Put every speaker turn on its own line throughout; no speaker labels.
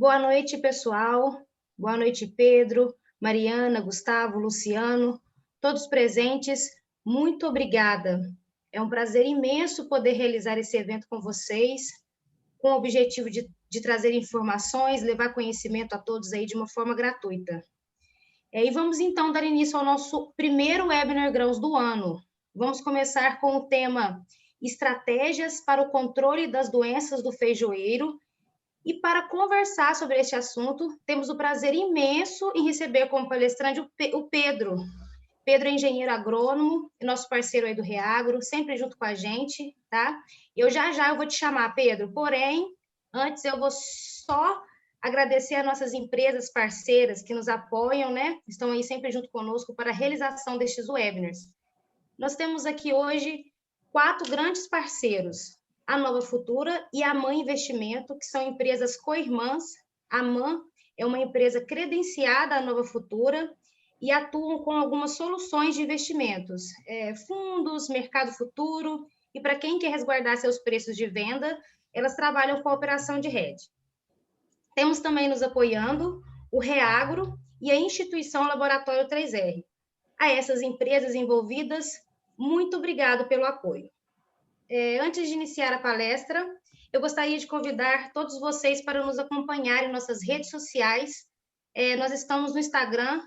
Boa noite, pessoal. Boa noite, Pedro, Mariana, Gustavo, Luciano, todos presentes. Muito obrigada. É um prazer imenso poder realizar esse evento com vocês, com o objetivo de trazer informações, levar conhecimento a todos aí de uma forma gratuita. E vamos então dar início ao nosso primeiro webinar Grãos do ano. Vamos começar com o tema Estratégias para o controle das doenças do feijoeiro. E para conversar sobre este assunto, temos o prazer imenso em receber como palestrante o Pedro. Pedro é engenheiro agrônomo, nosso parceiro aí do Reagro, sempre junto com a gente, tá? Eu já vou te chamar, Pedro, porém, antes eu vou só agradecer a nossas empresas parceiras que nos apoiam, né? Estão aí sempre junto conosco para a realização destes webinars. Nós temos aqui hoje 4 grandes parceiros, a Nova Futura e a MAN Investimento, que são empresas co-irmãs. A MAN é uma empresa credenciada à Nova Futura e atuam com algumas soluções de investimentos, fundos, mercado futuro, e para quem quer resguardar seus preços de venda, elas trabalham com a operação de hedge. Temos também nos apoiando o Reagro e a instituição Laboratório 3R. A essas empresas envolvidas, muito obrigado pelo apoio. Antes de iniciar a palestra, eu gostaria de convidar todos vocês para nos acompanhar em nossas redes sociais. Nós estamos no Instagram,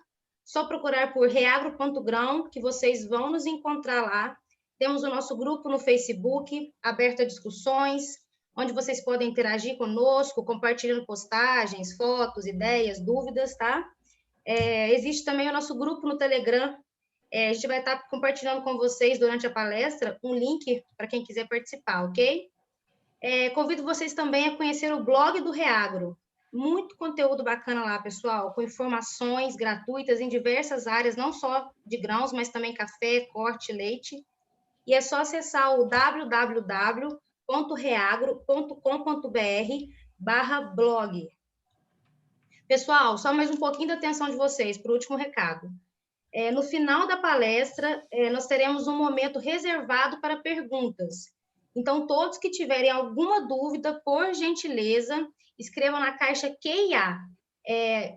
só procurar por reagro.grão, que vocês vão nos encontrar lá. Temos o nosso grupo no Facebook, aberto a discussões, onde vocês podem interagir conosco, compartilhando postagens, fotos, ideias, dúvidas, tá? Existe também o nosso grupo no Telegram. A gente vai estar compartilhando com vocês durante a palestra um link para quem quiser participar, ok? Convido vocês também a conhecer o blog do Reagro. Muito conteúdo bacana lá, pessoal, com informações gratuitas em diversas áreas, não só de grãos, mas também café, corte, leite. E é só acessar o www.reagro.com.br/blog. Pessoal, só mais um pouquinho da atenção de vocês para o último recado. No final da palestra, nós teremos um momento reservado para perguntas. Então, todos que tiverem alguma dúvida, por gentileza, escrevam na caixa Q&A,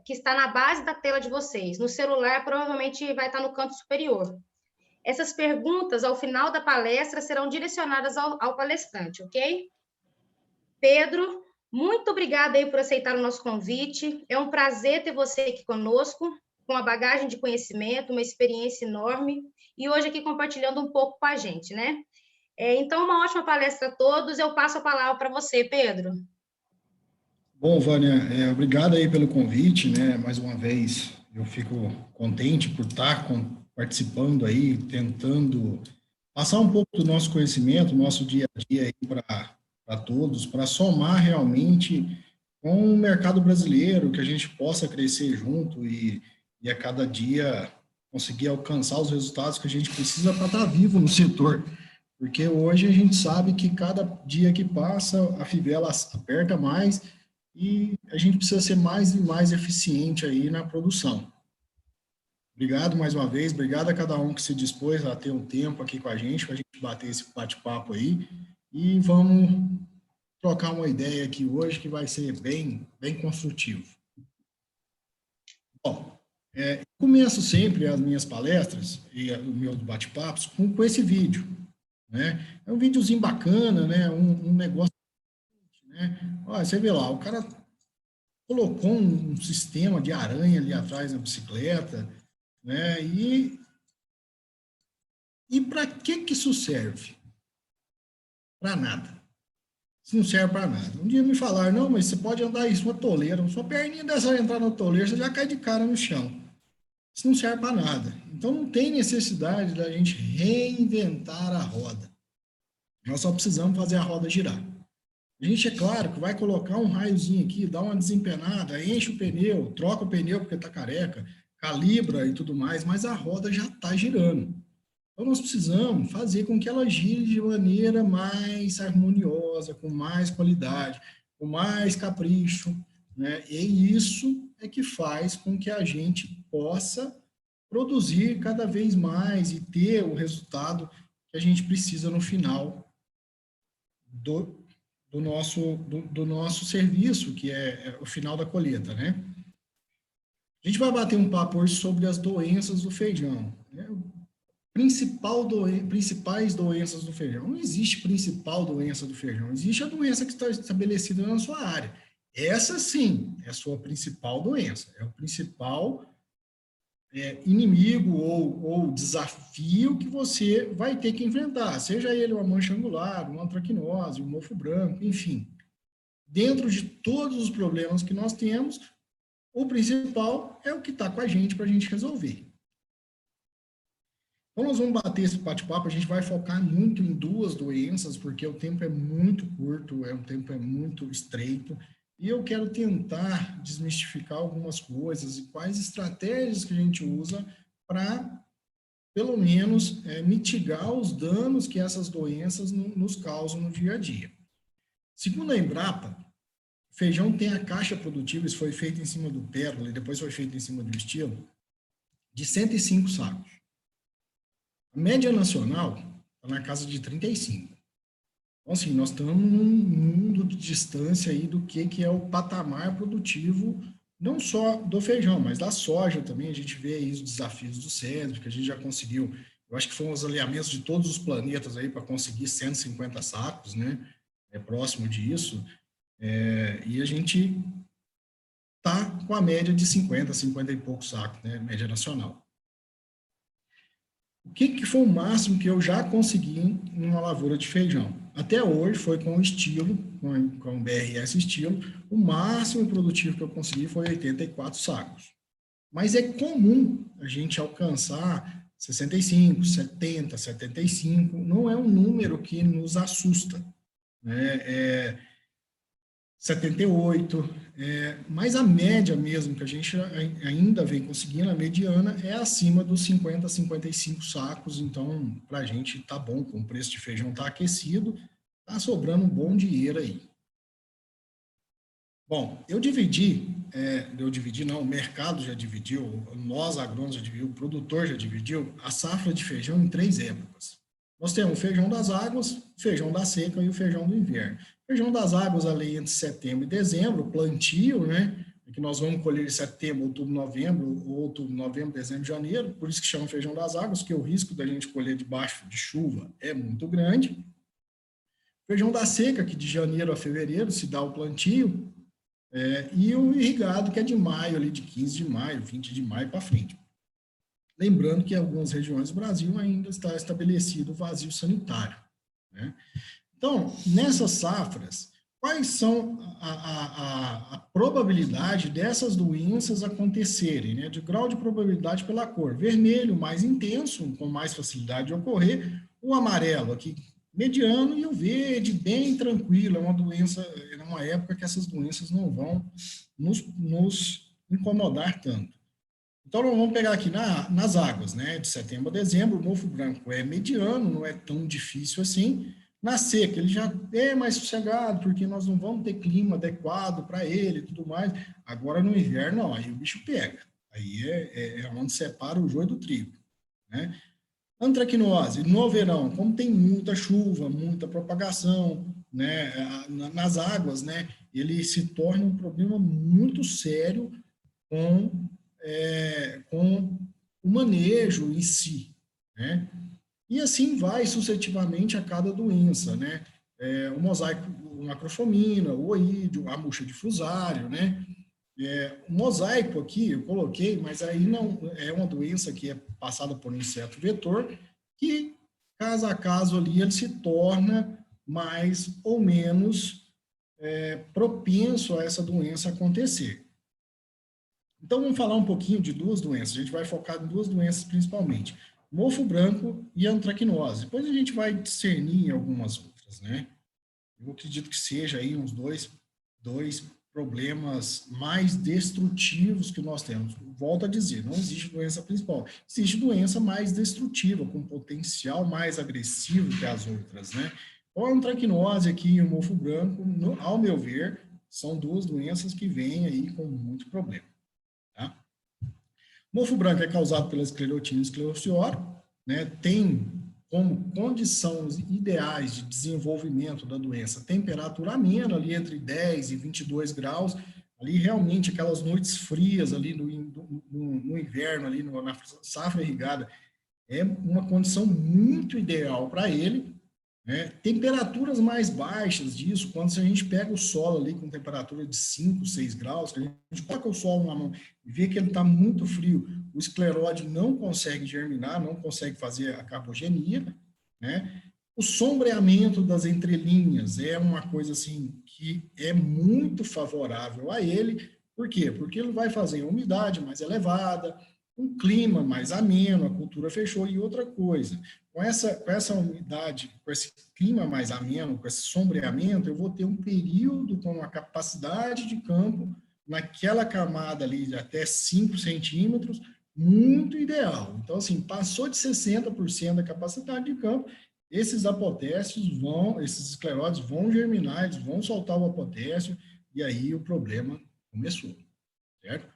que está na base da tela de vocês. No celular, provavelmente vai estar no canto superior. Essas perguntas, ao final da palestra, serão direcionadas ao palestrante, ok? Pedro, muito obrigada aí por aceitar o nosso convite. É um prazer ter você aqui conosco, com uma bagagem de conhecimento, uma experiência enorme, e hoje aqui compartilhando um pouco com a gente, né? Então, uma ótima palestra a todos. Eu passo a palavra para você, Pedro.
Bom, Vânia, obrigado aí pelo convite, né? Mais uma vez, eu fico contente por estar participando aí, tentando passar um pouco do nosso conhecimento, nosso dia a dia aí para todos, para somar realmente com o mercado brasileiro, que a gente possa crescer junto e a cada dia conseguir alcançar os resultados que a gente precisa para estar vivo no setor. Porque hoje a gente sabe que cada dia que passa, a fivela aperta mais e a gente precisa ser mais e mais eficiente aí na produção. Obrigado mais uma vez, obrigado a cada um que se dispôs a ter um tempo aqui com a gente, para a gente bater esse bate-papo aí, e vamos trocar uma ideia aqui hoje que vai ser bem construtivo. Bom, começo sempre as minhas palestras e os meus bate-papos com esse vídeo, né? É um videozinho bacana, né? Um negócio, né? Olha, você vê lá, o cara colocou um sistema de aranha ali atrás da bicicleta, né? E para que isso serve? Para nada. Isso não serve para nada. Um dia me falaram, não, mas você pode andar isso numa toleira, sua perninha dessa entrar na toleira, você já cai de cara no chão. Isso não serve para nada. Então não tem necessidade da gente reinventar a roda. Nós só precisamos fazer a roda girar. A gente, é claro, que vai colocar um raiozinho aqui, dá uma desempenada, enche o pneu, troca o pneu porque está careca, calibra e tudo mais, mas a roda já está girando. Então, nós precisamos fazer com que ela gire de maneira mais harmoniosa, com mais qualidade, com mais capricho, né? E isso é que faz com que a gente possa produzir cada vez mais e ter o resultado que a gente precisa no final do nosso serviço, que é o final da colheita, né? A gente vai bater um papo hoje sobre as doenças do feijão, né? Principais doenças do feijão. Não existe principal doença do feijão, existe a doença que está estabelecida na sua área. Essa sim é a sua principal doença, é o principal inimigo ou desafio que você vai ter que enfrentar, seja ele uma mancha angular, uma antracnose, um mofo branco, enfim. Dentro de todos os problemas que nós temos, o principal é o que está com a gente para a gente resolver. Então, nós vamos bater esse bate-papo, a gente vai focar muito em duas doenças, porque o tempo é muito curto, o tempo é muito estreito, e eu quero tentar desmistificar algumas coisas e quais estratégias que a gente usa para, pelo menos, mitigar os danos que essas doenças nos causam no dia a dia. Segundo a Embrapa, o feijão tem a caixa produtiva, isso foi feito em cima do Pérola e depois foi feito em cima do Estilo, de 105 sacos. A média nacional está na casa de 35. Então, assim, nós estamos num mundo de distância aí do que é o patamar produtivo, não só do feijão, mas da soja também. A gente vê aí os desafios do Cedro, que a gente já conseguiu, eu acho que foram os alinhamentos de todos os planetas aí para conseguir 150 sacos, né? É próximo disso. E a gente está com a média de 50 e poucos sacos, né? Média nacional. O que foi o máximo que eu já consegui em uma lavoura de feijão? Até hoje foi com o Estilo, com o BRS Estilo, o máximo produtivo que eu consegui foi 84 sacos. Mas é comum a gente alcançar 65, 70, 75, não é um número que nos assusta, né? 78, mas a média mesmo que a gente ainda vem conseguindo, a mediana, é acima dos 50, 55 sacos, então para a gente tá bom, com o preço de feijão tá aquecido, tá sobrando um bom dinheiro aí. Bom, o mercado já dividiu, nós agrônomos já dividiu, o produtor já dividiu a safra de feijão em 3 épocas. Nós temos o feijão das águas, o feijão da seca e o feijão do inverno. O feijão das águas ali entre setembro e dezembro, plantio, né? Que nós vamos colher em setembro, outubro, novembro, ou outubro, novembro, dezembro, janeiro, por isso que chama feijão das águas, que o risco da gente colher debaixo de chuva é muito grande. Feijão da seca, que de janeiro a fevereiro se dá o plantio, e o irrigado, que é de maio, ali de 15 de maio, 20 de maio para frente. Lembrando que em algumas regiões do Brasil ainda está estabelecido o vazio sanitário, né? Então, nessas safras, quais são a probabilidade dessas doenças acontecerem, né? De grau de probabilidade pela cor. Vermelho, mais intenso, com mais facilidade de ocorrer. O amarelo, aqui, mediano, e o verde, bem tranquilo. É uma doença, é uma época que essas doenças não vão nos incomodar tanto. Então, vamos pegar aqui nas águas, né? De setembro a dezembro, o mofo branco é mediano, não é tão difícil assim. Na seca, ele já é mais sossegado, porque nós não vamos ter clima adequado para ele e tudo mais. Agora, no inverno, não, aí o bicho pega. Aí é onde separa o joio do trigo, né? Antracnose, no verão, como tem muita chuva, muita propagação, né? Nas águas, né? Ele se torna um problema muito sério com o manejo em si, né? E assim vai sucessivamente a cada doença, né? O mosaico, a macrofomina, o oídio, a murcha de fusário, né? O mosaico aqui eu coloquei, mas aí não é uma doença que é passada por um inseto vetor, que caso a caso ali ele se torna mais ou menos propenso a essa doença acontecer. Então, vamos falar um pouquinho de duas doenças. A gente vai focar em duas doenças principalmente. Mofo branco e antracnose. Depois a gente vai discernir algumas outras, né? Eu acredito que seja aí uns dois problemas mais destrutivos que nós temos. Volto a dizer, não existe doença principal. Existe doença mais destrutiva, com potencial mais agressivo que as outras, né? Então, a antracnose aqui e o mofo branco, ao meu ver, são duas doenças que vêm aí com muito problema. Tá? Mofo branco é causado pela esclerotina esclerociora, né? Tem como condições ideais de desenvolvimento da doença, temperatura amena, ali entre 10 e 22 graus, ali realmente aquelas noites frias ali no inverno, ali na safra irrigada, é uma condição muito ideal para ele, né? Temperaturas mais baixas disso, quando a gente pega o solo ali com temperatura de 5, 6 graus, que a gente coloca o solo na mão e vê que ele está muito frio, o escleróide não consegue germinar, não consegue fazer a carbogenia, né? O sombreamento das entrelinhas é uma coisa assim que é muito favorável a ele. Por quê? Porque ele vai fazer uma umidade mais elevada, um clima mais ameno, a cultura fechou. E outra coisa, com essa umidade, com esse clima mais ameno, com esse sombreamento, eu vou ter um período com uma capacidade de campo naquela camada ali de até 5 centímetros, muito ideal. Então, assim, passou de 60% da capacidade de campo, esses apotécios esses escleróides vão germinar, eles vão soltar o apotécio, e aí o problema começou, certo?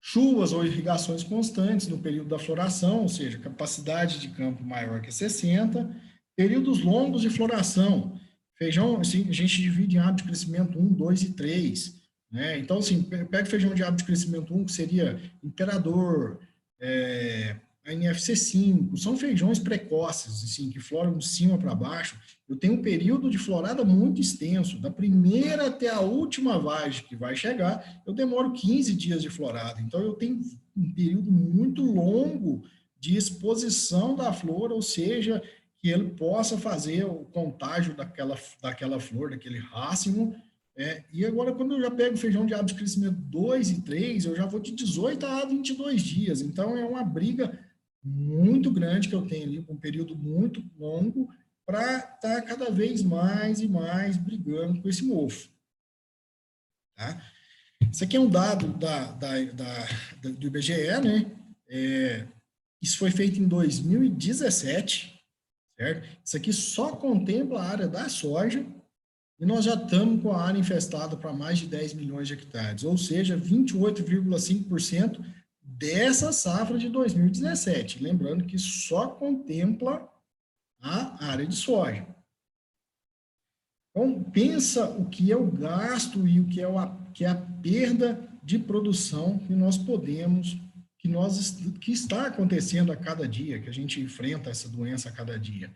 Chuvas ou irrigações constantes no período da floração, ou seja, capacidade de campo maior que 60, períodos longos de floração. Feijão, assim, a gente divide em hábito de crescimento 1, 2 e 3, né? Então, assim, pega feijão de hábito de crescimento 1, que seria Imperador, a NFC5, são feijões precoces, assim, que floram de cima para baixo. Eu tenho um período de florada muito extenso, da primeira até a última vagem que vai chegar, eu demoro 15 dias de florada. Então, eu tenho um período muito longo de exposição da flor, ou seja, que ele possa fazer o contágio daquela flor, daquele racimo. E agora, quando eu já pego feijão de hábito de crescimento 2 e 3, eu já vou de 18 a 22 dias. Então, é uma briga muito grande que eu tenho ali, com um período muito longo, para estar cada vez mais e mais brigando com esse mofo. Tá? Isso aqui é um dado do IBGE, né? Isso foi feito em 2017, certo? Isso aqui só contempla a área da soja, e nós já estamos com a área infestada para mais de 10 milhões de hectares, ou seja, 28,5% dessa safra de 2017. Lembrando que só contempla a área de soja. Então, pensa o que é o gasto e o que é a perda de produção que nós podemos, que está acontecendo a cada dia, que a gente enfrenta essa doença a cada dia.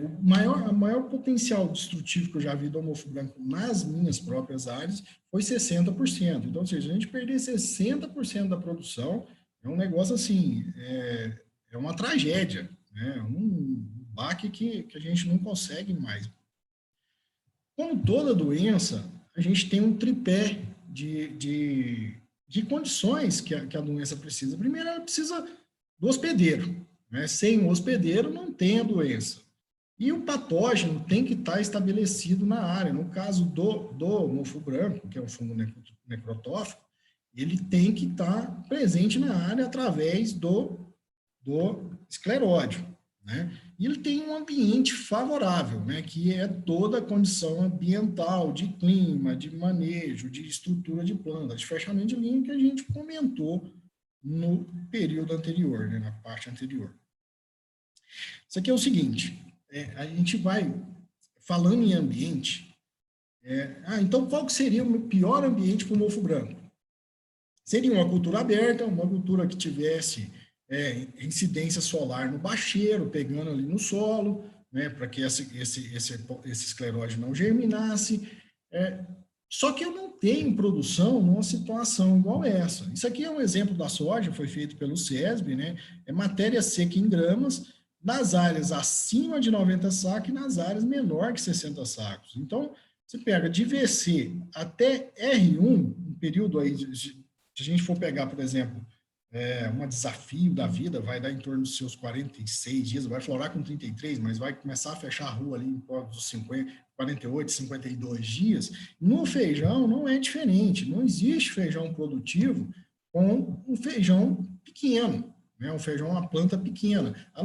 O maior potencial destrutivo que eu já vi do mofo branco nas minhas próprias áreas foi 60%. Então, ou seja, a gente perder 60% da produção é um negócio assim, é uma tragédia, né? Um baque que a gente não consegue mais. Como toda doença, a gente tem um tripé de condições que a doença precisa. Primeiro, ela precisa do hospedeiro, né? Sem um hospedeiro, não tem a doença. E o patógeno tem que estar estabelecido na área. No caso do mofo branco, que é um fungo necrotófico, ele tem que estar presente na área através do escleróide, né? E ele tem um ambiente favorável, né? Que é toda a condição ambiental, de clima, de manejo, de estrutura de planta, de fechamento de linha que a gente comentou no período anterior, né? Na parte anterior. Isso aqui é o seguinte, a gente vai falando em ambiente, então qual que seria o pior ambiente para o mofo branco? Seria uma cultura aberta, uma cultura que tivesse incidência solar no bacheiro, pegando ali no solo, né, para que esse escleróide não germinasse. Só que eu não tenho produção numa situação igual essa. Isso aqui é um exemplo da soja, foi feito pelo SESB, né? É matéria seca em gramas, nas áreas acima de 90 sacos e nas áreas menor que 60 sacos. Então, você pega de VC até R1, um período aí, se a gente for pegar, por exemplo, um desafio da vida, vai dar em torno dos seus 46 dias, vai florar com 33, mas vai começar a fechar a rua ali em dos 50, 48, 52 dias. No feijão não é diferente, não existe feijão produtivo com um feijão pequeno. Um feijão é uma planta pequena. A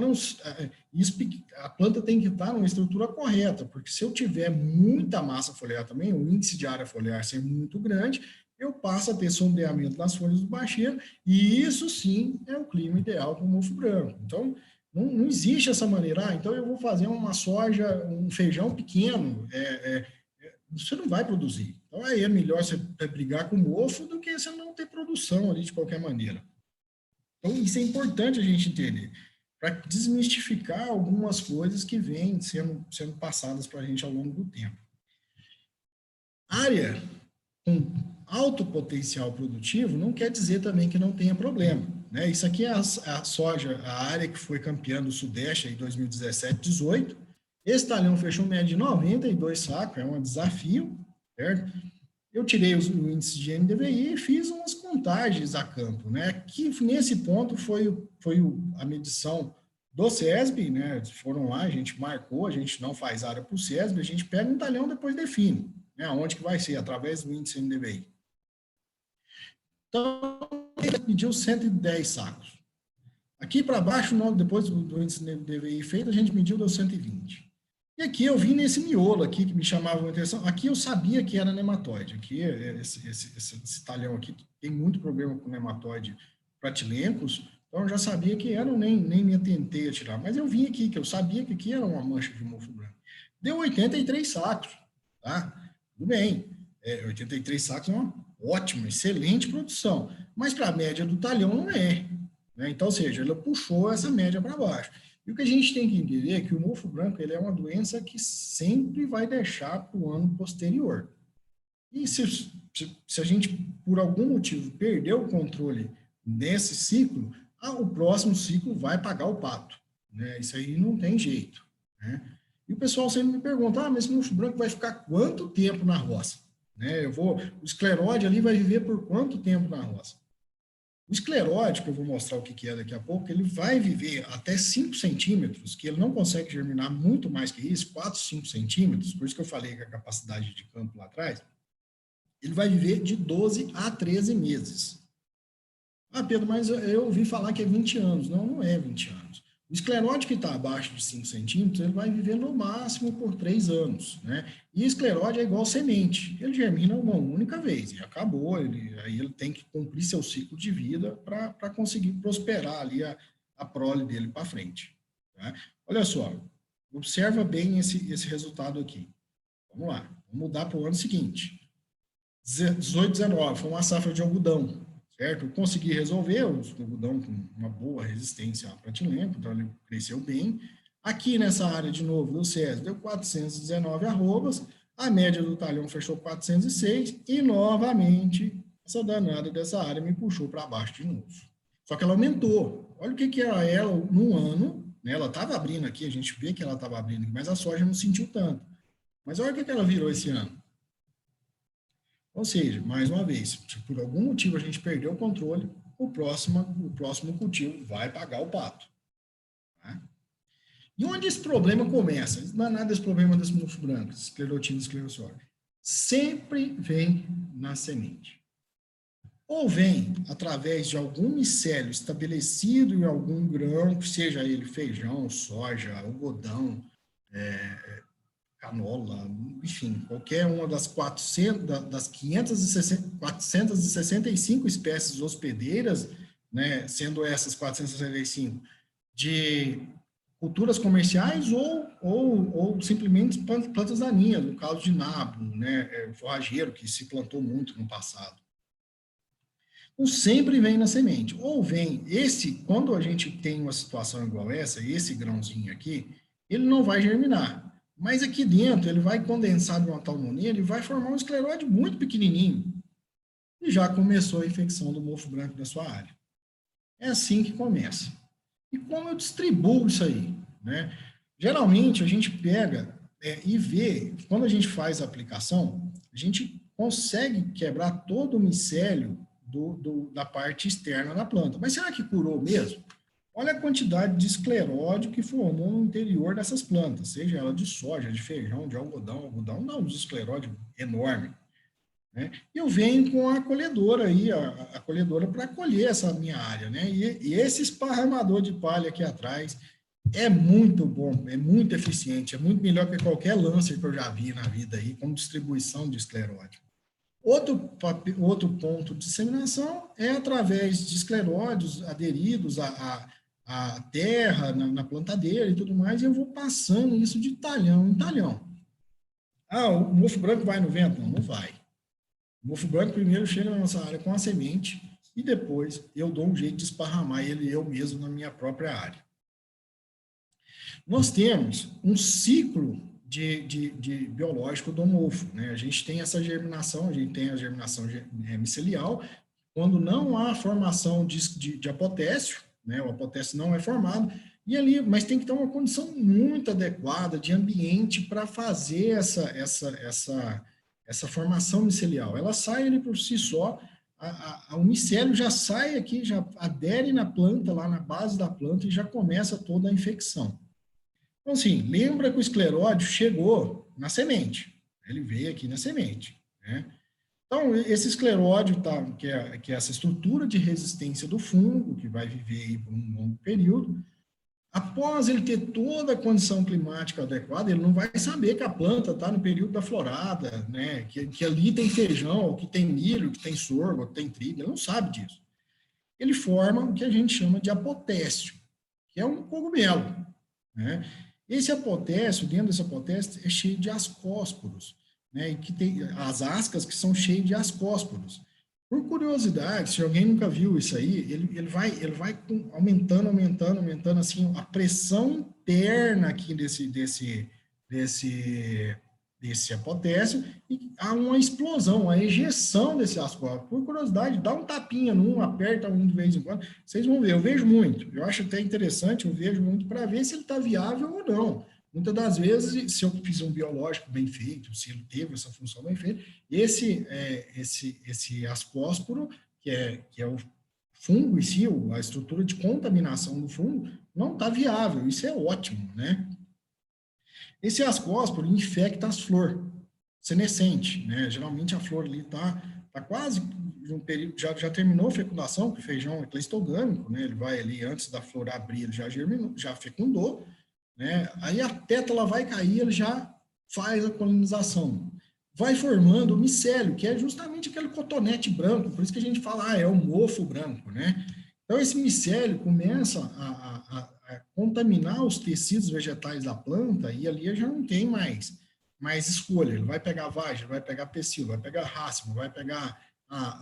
planta tem que estar numa estrutura correta, porque se eu tiver muita massa foliar também, o índice de área foliar ser muito grande, eu passo a ter sombreamento nas folhas do bacheiro, e isso sim é o clima ideal para o mofo branco. Então, Não existe essa maneira. Então eu vou fazer uma soja, um feijão pequeno, você não vai produzir. Então aí é melhor você brigar com o mofo do que você não ter produção ali de qualquer maneira. Então isso é importante a gente entender, para desmistificar algumas coisas que vêm sendo passadas para a gente ao longo do tempo. Área com alto potencial produtivo não quer dizer também que não tenha problema, né? Isso aqui é a soja, a área que foi campeã do Sudeste em 2017-18. Esse talhão fechou média de 92 sacos, é um desafio, certo? Eu tirei o índice de NDVI e fiz umas contagens a campo, né? Que nesse ponto foi a medição do SESB, né? Foram lá, a gente marcou, a gente não faz área para o SESB, a gente pega um talhão e depois define, né? Onde que vai ser, através do índice NDVI. Então, ele pediu 110 sacos. Aqui para baixo, depois do índice NDVI feito, a gente mediu, deu 120. E aqui eu vim nesse miolo aqui que me chamava a atenção. Aqui eu sabia que era nematóide. Aqui, esse talhão aqui tem muito problema com nematóide pratilencos, então eu já sabia que era, nem me atentei a tirar. Mas eu vim aqui, que eu sabia que aqui era uma mancha de mofo branco. Deu 83 sacos, tá? Tudo bem. 83 sacos é uma ótima, excelente produção. Mas para a média do talhão não é, né? Então, ou seja, ela puxou essa média para baixo. E o que a gente tem que entender é que o mofo branco ele é uma doença que sempre vai deixar para o ano posterior. E se a gente, por algum motivo, perder o controle nesse ciclo, o próximo ciclo vai pagar o pato, né? Isso aí não tem jeito, né? E o pessoal sempre me pergunta, mas esse mofo branco vai ficar quanto tempo na roça? Né? O escleróide ali vai viver por quanto tempo na roça? O escleróide, que eu vou mostrar o que é daqui a pouco, ele vai viver até 5 centímetros, que ele não consegue germinar muito mais que isso, 4, 5 centímetros, por isso que eu falei que a capacidade de campo lá atrás, ele vai viver de 12 a 13 meses. Ah, Pedro, mas eu ouvi falar que é 20 anos. Não, não é 20 anos. O escleróide que está abaixo de 5 centímetros, ele vai viver no máximo por 3 anos, né? E escleróide é igual semente. Ele germina uma única vez e acabou. Aí ele tem que cumprir seu ciclo de vida para conseguir prosperar ali a prole dele para frente. Tá? Olha só, observa bem esse resultado aqui. Vamos lá, vamos mudar para o ano seguinte. 18, 19, foi uma safra de algodão. Certo? Eu consegui resolver o algodão com uma boa resistência à pratilenco, então ele cresceu bem. Aqui nessa área, de novo, do SESB, deu 419 arrobas, a média do talhão fechou 406 e, novamente, essa danada dessa área me puxou para baixo de novo. Só que ela aumentou. Olha o que era ela no ano, né? Ela estava abrindo aqui, a gente vê que ela estava abrindo, mas a soja não sentiu tanto. Mas olha o que ela virou esse ano. Ou seja, mais uma vez, se por algum motivo a gente perdeu o controle, o próximo cultivo vai pagar o pato. Tá? E onde esse problema começa? Não é nada esse problema das mofo brancas, esclerotina e esclerosória. Sempre vem na semente. Ou vem através de algum micélio estabelecido em algum grão, seja ele feijão, soja, algodão, canola, enfim, qualquer uma das 465 espécies hospedeiras, né, sendo essas 465 de culturas comerciais ou simplesmente plantas daninhas, no caso de nabo, né, forrageiro, que se plantou muito no passado. Então, sempre vem na semente. Ou vem quando a gente tem uma situação igual essa, esse grãozinho aqui, ele não vai germinar. Mas aqui dentro, ele vai condensar de uma tal maneira, ele vai formar um escleróide muito pequenininho. E já começou a infecção do mofo branco da sua área. É assim que começa. E como eu distribuo isso aí? Né? Geralmente, a gente pega e vê, quando a gente faz a aplicação, a gente consegue quebrar todo o micélio da parte externa da planta. Mas será que curou mesmo? Olha a quantidade de escleróide que formou no interior dessas plantas, seja ela de soja, de feijão, de algodão, não, os escleróide enorme. Né? E eu venho com a colhedora aí, a colhedora para colher essa minha área, né? E esse esparramador de palha aqui atrás é muito bom, é muito eficiente, é muito melhor que qualquer lancer que eu já vi na vida aí, como distribuição de escleróide. Outro ponto de disseminação é através de escleróides aderidos a a terra na plantadeira e tudo mais, e eu vou passando isso de talhão em talhão. Ah, o mofo branco vai no vento? Não, não vai. O mofo branco primeiro chega na nossa área com a semente e depois eu dou um jeito de esparramar ele eu mesmo na minha própria área. Nós temos um ciclo de biológico do mofo, né? A gente tem essa germinação, a gente tem a germinação micelial, quando não há formação de apotécio, né? O apotécio não é formado, e ali, mas tem que ter uma condição muito adequada de ambiente para fazer essa formação micelial. Ela sai ali por si só, o micélio já sai aqui, já adere na planta, lá na base da planta, e já começa toda a infecção. Então, assim, lembra que o escleródio chegou na semente. Ele veio aqui na semente, né? Então, esse escleródio, que é essa estrutura de resistência do fungo, que vai viver aí por um longo período, após ele ter toda a condição climática adequada, ele não vai saber que a planta está no período da florada, né? Que ali tem feijão, que tem milho, que tem sorgo, que tem trigo, ele não sabe disso. Ele forma o que a gente chama de apotécio, que é um cogumelo, né? Esse apotécio, dentro desse apotécio, é cheio de ascósporos, né? E que tem as ascas que são cheias de ascósporos. Por curiosidade, se alguém nunca viu isso aí, ele vai aumentando, assim, a pressão interna aqui desse apotécio, e há uma explosão, uma ejeção desse ascósporo. Por curiosidade, dá um tapinha num, aperta um de vez em quando, vocês vão ver, eu vejo muito, eu acho até interessante, eu vejo muito para ver se ele está viável ou não. Muitas das vezes, se eu fiz um biológico bem feito, se ele teve essa função bem feita, esse ascósporo, que é o fungo em si, a estrutura de contaminação do fungo, não está viável, isso é ótimo, né? Esse ascósporo infecta as flores senescentes, né? Geralmente a flor ali tá quase um período, já terminou a fecundação, porque o feijão é cleistogâmico, né? Ele vai ali antes da flor abrir, ele já germinou, já fecundou, né? Aí a pétala vai cair, ele já faz a polinização. Vai formando o micélio, que é justamente aquele cotonete branco, por isso que a gente fala, é o mofo branco, né? Então, esse micélio começa a contaminar os tecidos vegetais da planta e ali já não tem mais escolha. Ele vai pegar vagem, vai pegar pecíolo, vai pegar rácimo, vai pegar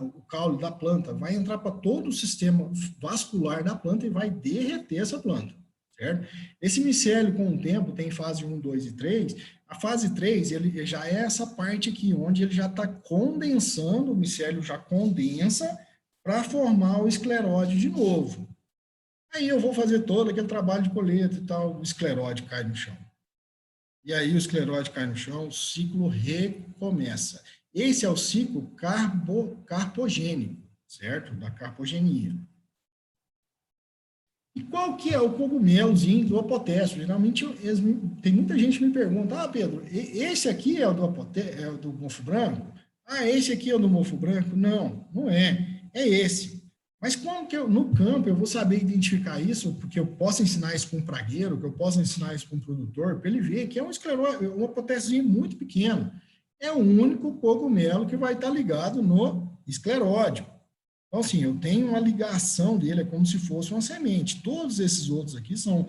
o caule da planta, vai entrar para todo o sistema vascular da planta e vai derreter essa planta, certo? Esse micélio, com o tempo, tem fase 1, 2 e 3. A fase 3, ele já é essa parte aqui, onde ele já está condensando, o micélio já condensa para formar o escleróide de novo. Aí eu vou fazer todo aquele trabalho de colheita e tal, o escleróide cai no chão. E aí o escleróide cai no chão, o ciclo recomeça. Esse é o ciclo carpogênico, certo? Da carpogenia. E qual que é o cogumelozinho do apotécio? Geralmente, tem muita gente que me pergunta, Pedro, esse aqui é o do mofo branco? Esse aqui é o do mofo branco? Não, não é. É esse. Mas como que no campo eu vou saber identificar isso? Porque eu posso ensinar isso para um pragueiro, que eu posso ensinar isso para um produtor, para ele ver que é um apotéciozinho muito pequeno. É o único cogumelo que vai estar ligado no escleródio. Então, assim, eu tenho uma ligação dele, é como se fosse uma semente. Todos esses outros aqui são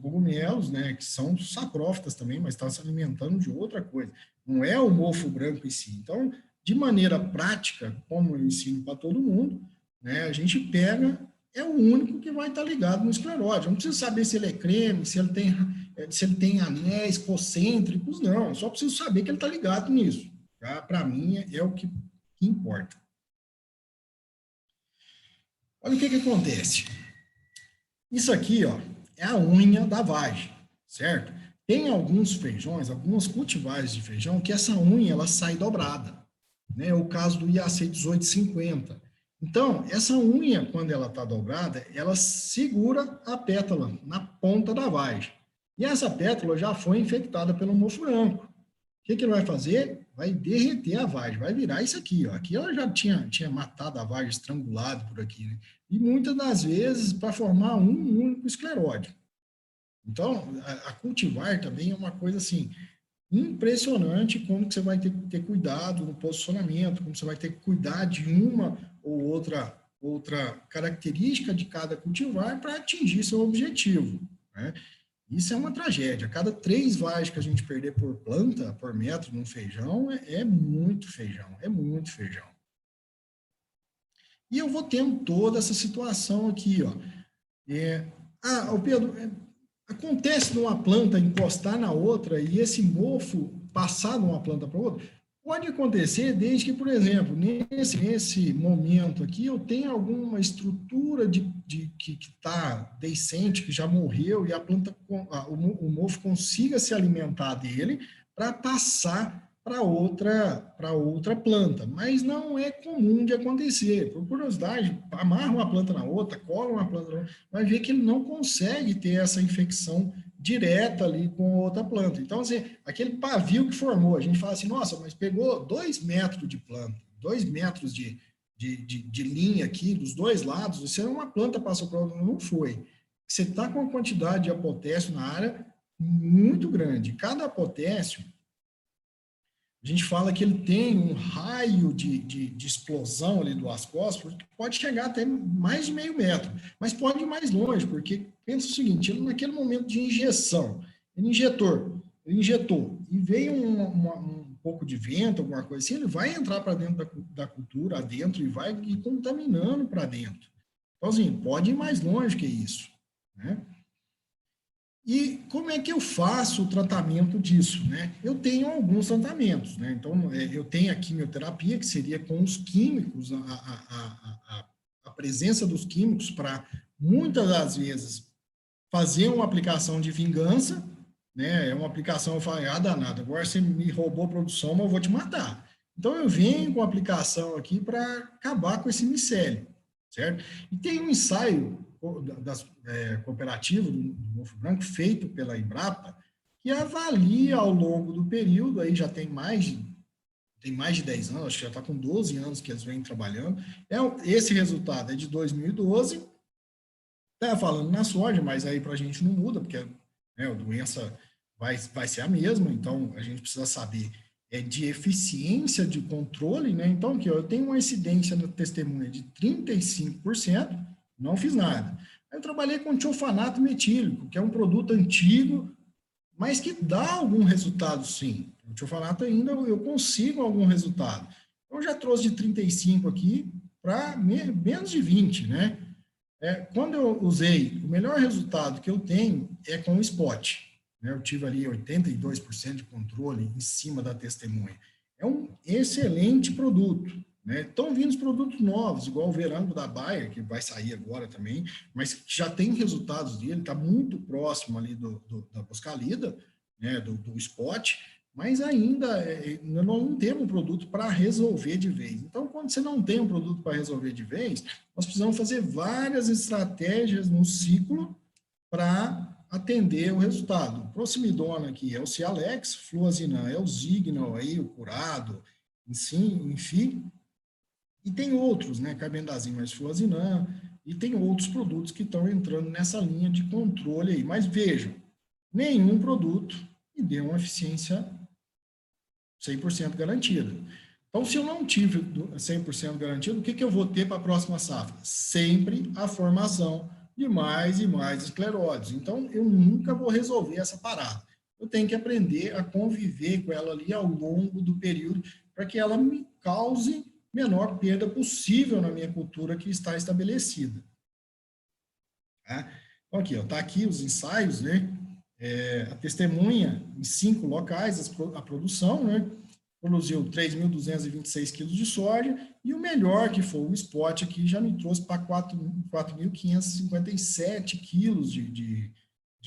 cogumelos, né, que são saprófitas também, mas estão se alimentando de outra coisa. Não é o mofo branco em si. Então, de maneira prática, como eu ensino para todo mundo, né, a gente pega, é o único que vai estar ligado no escleróide. Não precisa saber se ele é creme, se ele tem anéis concêntricos, não. Só preciso saber que ele está ligado nisso. Tá? Para mim, é o que importa. Olha o que acontece. Isso aqui, ó, é a unha da vagem, certo? Tem alguns feijões, algumas cultivares de feijão, que essa unha ela sai dobrada, né? É o caso do IAC 1850. Então, essa unha, quando ela está dobrada, ela segura a pétala na ponta da vagem. E essa pétala já foi infectada pelo mofo branco. O que ele vai fazer? Vai derreter a vagem, vai virar isso aqui, ó. Aqui ela já tinha matado a vagem, estrangulado por aqui, né? E muitas das vezes para formar um único escleróide. Então, a cultivar também é uma coisa assim, impressionante como que você vai ter cuidado no posicionamento, como você vai ter que cuidar de uma ou outra característica de cada cultivar para atingir seu objetivo, né? Isso é uma tragédia. Cada 3 vagens que a gente perder por planta, por metro no feijão, é muito feijão, é muito feijão. E eu vou tendo toda essa situação aqui, ó. Pedro, acontece de uma planta encostar na outra e esse mofo passar de uma planta para outra? Pode acontecer desde que, por exemplo, nesse momento aqui, eu tenho alguma estrutura que está decente, que já morreu, e a planta, o mofo consiga se alimentar dele para passar para outra planta. Mas não é comum de acontecer. Por curiosidade, amarra uma planta na outra, cola uma planta na outra, vai ver que ele não consegue ter essa infecção direta ali com outra planta. Então, assim, aquele pavio que formou, a gente fala assim, nossa, mas pegou 2 metros de planta, 2 metros de linha aqui, dos 2 lados, isso é uma planta passou para outra, não foi. Você está com uma quantidade de apotécio na área muito grande. Cada apotécio, a gente fala que ele tem um raio de explosão ali do ascósporo que pode chegar até mais de meio metro, mas pode ir mais longe, porque pensa o seguinte, ele naquele momento de injeção, ele injetou, e veio um pouco de vento, alguma coisa assim, ele vai entrar para dentro da cultura, adentro, e vai ir contaminando para dentro. Então, assim, pode ir mais longe que isso, né? E como é que eu faço o tratamento disso, né? Eu tenho alguns tratamentos, né? Então, eu tenho a quimioterapia, que seria com os químicos, a presença dos químicos para, muitas das vezes, fazer uma aplicação de vingança, né? É uma aplicação, eu falo, danado, agora você me roubou a produção, mas eu vou te matar. Então, eu venho com a aplicação aqui para acabar com esse micélio, certo? E tem um ensaio das cooperativas do mofo branco, feito pela Embrapa, que avalia ao longo do período, aí já tem mais de 10 anos, acho que já está com 12 anos que eles vêm trabalhando. Esse resultado é de 2012, está falando na soja, mas aí para a gente não muda, porque a doença vai ser a mesma, então a gente precisa saber de eficiência de controle, né? Então, aqui, eu tenho uma incidência na testemunha de 35%, não fiz nada. Eu trabalhei com tiofanato metílico, que é um produto antigo, mas que dá algum resultado, sim. O tiofanato ainda eu consigo algum resultado. Eu já trouxe de 35 aqui para menos de 20, né? Quando eu usei, o melhor resultado que eu tenho é com o spot. Né? Eu tive ali 82% de controle em cima da testemunha. É um excelente produto. Né? Estão vindo os produtos novos, igual o Verango da Bayer, que vai sair agora também, mas já tem resultados dele, está muito próximo ali da Boscalida, né? do spot, mas ainda não temos um produto para resolver de vez. Então, quando você não tem um produto para resolver de vez, nós precisamos fazer várias estratégias no ciclo para atender o resultado. Proximidona aqui é o Cialex, Fluazinan é o Zignal, aí, o Curado, enfim. E tem outros, né? Carbendazim mais Fluazinan, e tem outros produtos que estão entrando nessa linha de controle aí. Mas vejam, nenhum produto me deu uma eficiência 100% garantida. Então, se eu não tive 100% garantido, o que eu vou ter para a próxima safra? Sempre a formação de mais e mais escleróides. Então, eu nunca vou resolver essa parada. Eu tenho que aprender a conviver com ela ali ao longo do período para que ela me cause menor perda possível na minha cultura que está estabelecida. Tá? Então, aqui, está aqui os ensaios, né? A testemunha em 5 locais, a produção, né? Produziu 3.226 quilos de soja, e o melhor, que foi o spot aqui, já me trouxe para 4.557 quilos de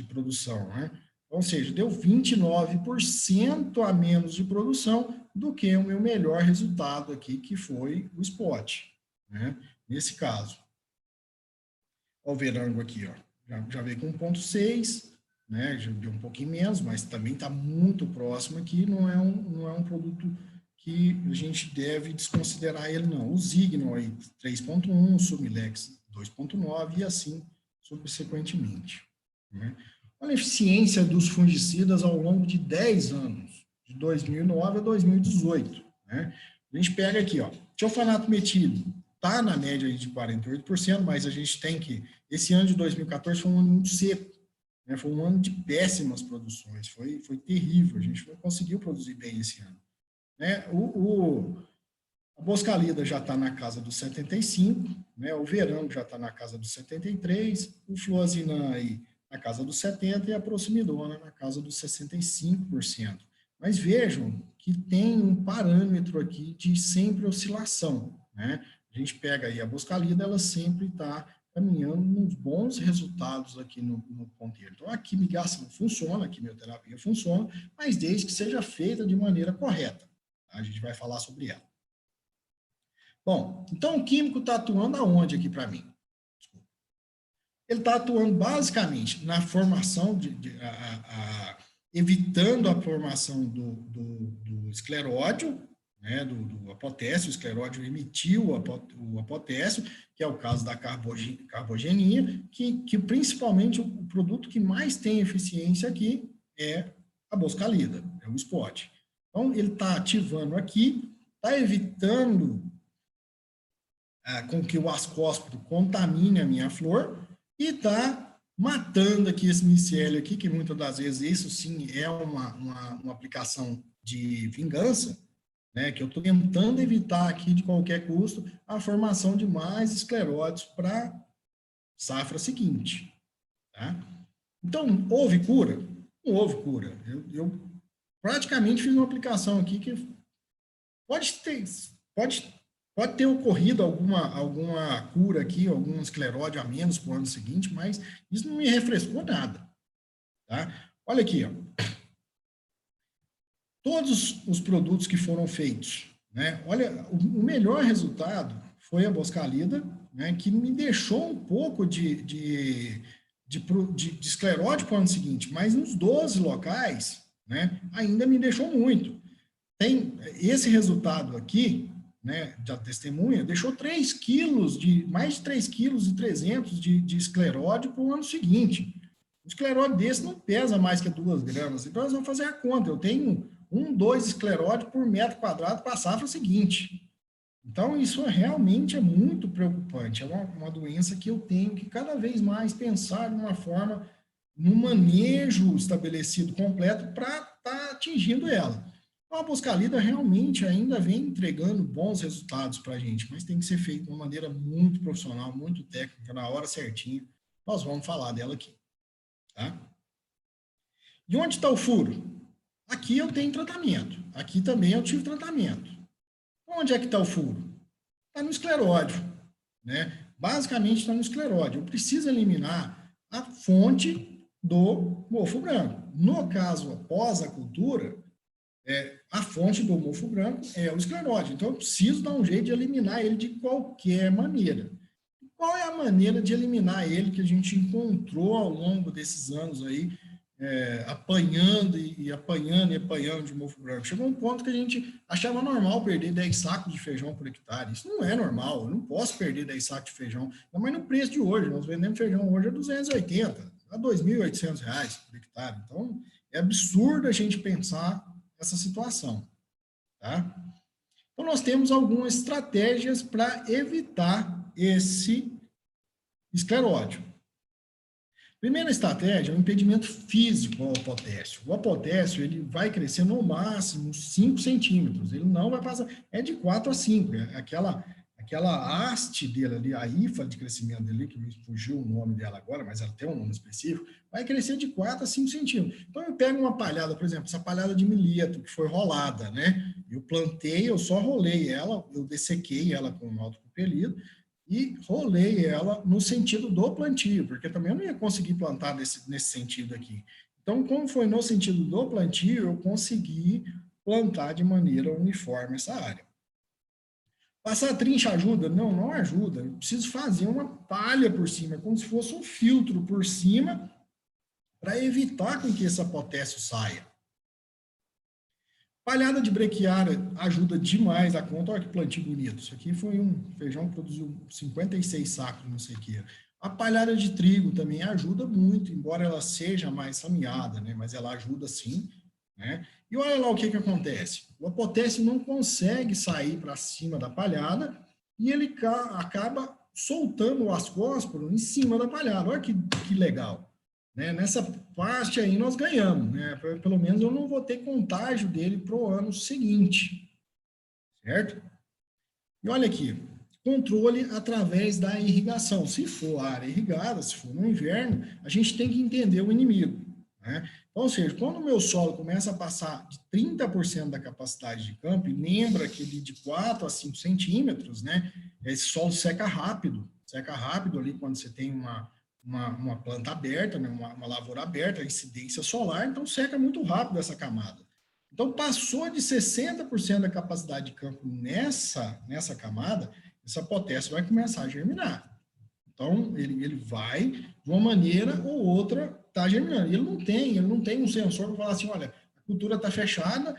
produção, né? Ou seja, deu 29% a menos de produção do que o meu melhor resultado aqui, que foi o spot, né? Nesse caso. Olha o Verango aqui, ó. Já veio com 1,6, né? Já deu um pouquinho menos, mas também está muito próximo aqui, não é um produto que a gente deve desconsiderar ele, não. O Zignal aí, 3,1, o Sumilex 2,9 e assim subsequentemente, né? Olha a eficiência dos fungicidas ao longo de 10 anos, de 2009 a 2018, né? A gente pega aqui, ó, tiofanato metílico, está na média aí de 48%, mas a gente tem que... Esse ano de 2014 foi um ano muito seco, né? Foi um ano de péssimas produções, foi terrível, a gente não conseguiu produzir bem esse ano, né? A Boscalida já está na casa dos 75, né? O Verão já está na casa dos 73, o Fluozinã aí na casa dos 70 e a Proximidona na casa dos 65%. Mas vejam que tem um parâmetro aqui de sempre oscilação, né? A gente pega aí a Boscalida, ela sempre está caminhando nos bons resultados aqui no ponteiro. Então, a quimigação funciona, a quimioterapia funciona, mas desde que seja feita de maneira correta. A gente vai falar sobre ela. Bom, então o químico está atuando aonde aqui para mim? Ele está atuando basicamente na formação, evitando a formação do escleródio, né, do apotécio. O escleródio emitiu o apotécio, que é o caso da carbogenia, que principalmente o produto que mais tem eficiência aqui é a boscalida, é o spot. Então, ele está ativando aqui, está evitando com que o ascósporo contamine a minha flor e está matando aqui esse micélio aqui, que muitas das vezes isso sim é uma aplicação de vingança, né, que eu estou tentando evitar aqui de qualquer custo a formação de mais escleróides para safra seguinte. Tá? Então, houve cura? Não houve cura. Eu praticamente fiz uma aplicação aqui que pode ter ocorrido alguma cura aqui, algum escleróide a menos para o ano seguinte, mas isso não me refrescou nada. Tá? Olha aqui, ó. Todos os produtos que foram feitos, né? Olha, o melhor resultado foi a boscalida, né? Que me deixou um pouco de escleróide para o ano seguinte, mas nos 12 locais, né? Ainda me deixou muito. Tem esse resultado aqui, né, da testemunha, deixou 3 quilos, mais de 3,3 kg de escleróide para o ano seguinte. Um escleróide desse não pesa mais que 2 gramas. Então, nós vamos fazer a conta. Eu tenho 2 escleróides por metro quadrado para a safra seguinte. Então, isso realmente é muito preocupante. É uma doença que eu tenho que cada vez mais pensar de uma forma, no manejo estabelecido completo para estar atingindo ela. A boscalida realmente ainda vem entregando bons resultados para a gente, mas tem que ser feito de uma maneira muito profissional, muito técnica, na hora certinha. Nós vamos falar dela aqui. Tá? E onde está o furo? Aqui eu tenho tratamento. Aqui também eu tive tratamento. Onde é que está o furo? Está no escleródio. Né? Basicamente está no escleródio. Eu preciso eliminar a fonte do mofo branco. No caso, após a cultura, a fonte do mofo branco é o escleróide. Então, eu preciso dar um jeito de eliminar ele de qualquer maneira. Qual é a maneira de eliminar ele que a gente encontrou ao longo desses anos aí, apanhando e apanhando de mofo branco? Chegou um ponto que a gente achava normal perder 10 sacos de feijão por hectare. Isso não é normal, eu não posso perder 10 sacos de feijão. Mas no preço de hoje, nós vendemos feijão hoje a 280, a R$ 2.800 por hectare. Então, é absurdo a gente pensar essa situação, tá? Então, nós temos algumas estratégias para evitar esse escleródio. Primeira estratégia é o impedimento físico ao apotécio. O apotécio, ele vai crescer no máximo 5 centímetros, ele não vai passar, é de 4 a 5, aquela haste dele ali, a hifa de crescimento dele, que me fugiu o nome dela agora, mas ela tem um nome específico, vai crescer de 4 a 5 centímetros. Então, eu pego uma palhada, por exemplo, essa palhada de milheto, que foi rolada, né? Eu plantei, eu só rolei ela, eu dessequei ela com um autocompelido e rolei ela no sentido do plantio, porque também eu não ia conseguir plantar nesse sentido aqui. Então, como foi no sentido do plantio, eu consegui plantar de maneira uniforme essa área. Passar a trincha ajuda? Não, não ajuda. Eu preciso fazer uma palha por cima, como se fosse um filtro por cima, para evitar com que esse apotécio saia. Palhada de brequiária ajuda demais a conta. Olha que plantio bonito. Isso aqui foi um feijão que produziu 56 sacos, não sei o que. A palhada de trigo também ajuda muito, embora ela seja mais sameada, né? Mas ela ajuda sim, né? E olha lá o que acontece. O apotécio não consegue sair para cima da palhada e ele acaba soltando o ascósporo em cima da palhada. Olha que legal. Né? Nessa parte aí nós ganhamos, né? Pelo menos eu não vou ter contágio dele para o ano seguinte, certo? E olha aqui, controle através da irrigação. Se for área irrigada, se for no inverno, a gente tem que entender o inimigo, né? Então, ou seja, quando o meu solo começa a passar de 30% da capacidade de campo, e lembra aquele de 4 a 5 centímetros, né? Esse solo seca rápido ali quando você tem uma planta aberta, né? Uma lavoura aberta, a incidência solar, então seca muito rápido essa camada. Então, passou de 60% da capacidade de campo nessa camada, essa potássio vai começar a germinar. Então, ele vai, de uma maneira ou outra, tá germinando. Ele não tem um sensor para falar assim, olha, a cultura está fechada,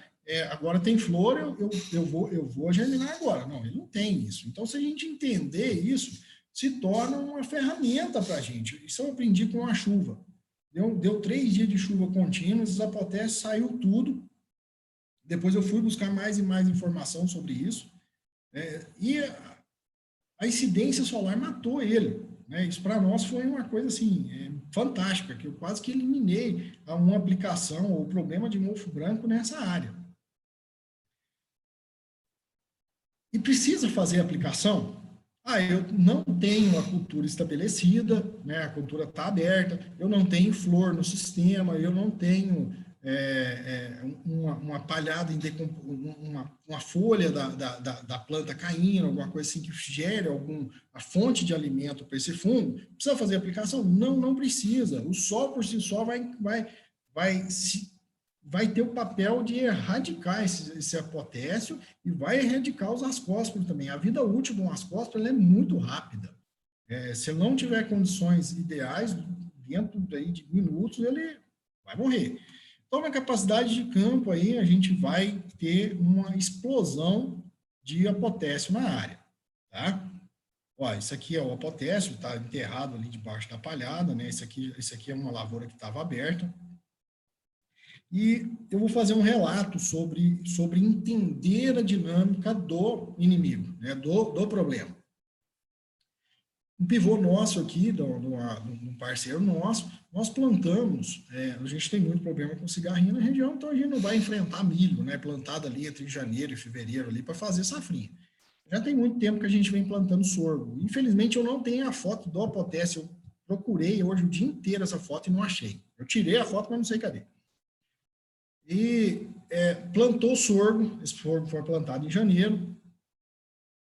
agora tem flor, eu vou germinar agora. Não, ele não tem isso. Então, se a gente entender isso, se torna uma ferramenta para a gente. Isso eu aprendi com a chuva. Deu 3 dias de chuva contínua, os apotécios saiu tudo. Depois eu fui buscar mais e mais informação sobre isso. E a incidência solar matou ele. Né? Isso para nós foi uma coisa assim, fantástica, que eu quase que eliminei uma aplicação ou problema de mofo branco nessa área. E precisa fazer aplicação? Eu não tenho a cultura estabelecida, né? A cultura está aberta, eu não tenho flor no sistema, eu não tenho uma palhada, uma folha da planta caindo, alguma coisa assim que gere a fonte de alimento para esse fungo. Precisa fazer aplicação? Não precisa. O sol por si só vai ter o papel de erradicar esse apotécio e vai erradicar os ascósporos também. A vida útil de um ascósporo é muito rápida. Se ele não tiver condições ideais, dentro de minutos, ele vai morrer. Então, na capacidade de campo, aí, a gente vai ter uma explosão de apotécio na área. Tá? Isso aqui é o apotécio, está enterrado ali debaixo da palhada, né? Esse aqui é uma lavoura que estava aberta. E eu vou fazer um relato sobre entender a dinâmica do inimigo, né, do problema. Um pivô nosso aqui, de um parceiro nosso, nós plantamos, a gente tem muito problema com cigarrinha na região, então a gente não vai enfrentar milho, né, plantado ali entre janeiro e fevereiro ali para fazer safrinha. Já tem muito tempo que a gente vem plantando sorgo. Infelizmente eu não tenho a foto do apotécio, eu procurei hoje o dia inteiro essa foto e não achei. Eu tirei a foto, mas não sei cadê. E plantou sorgo, esse sorgo foi plantado em janeiro,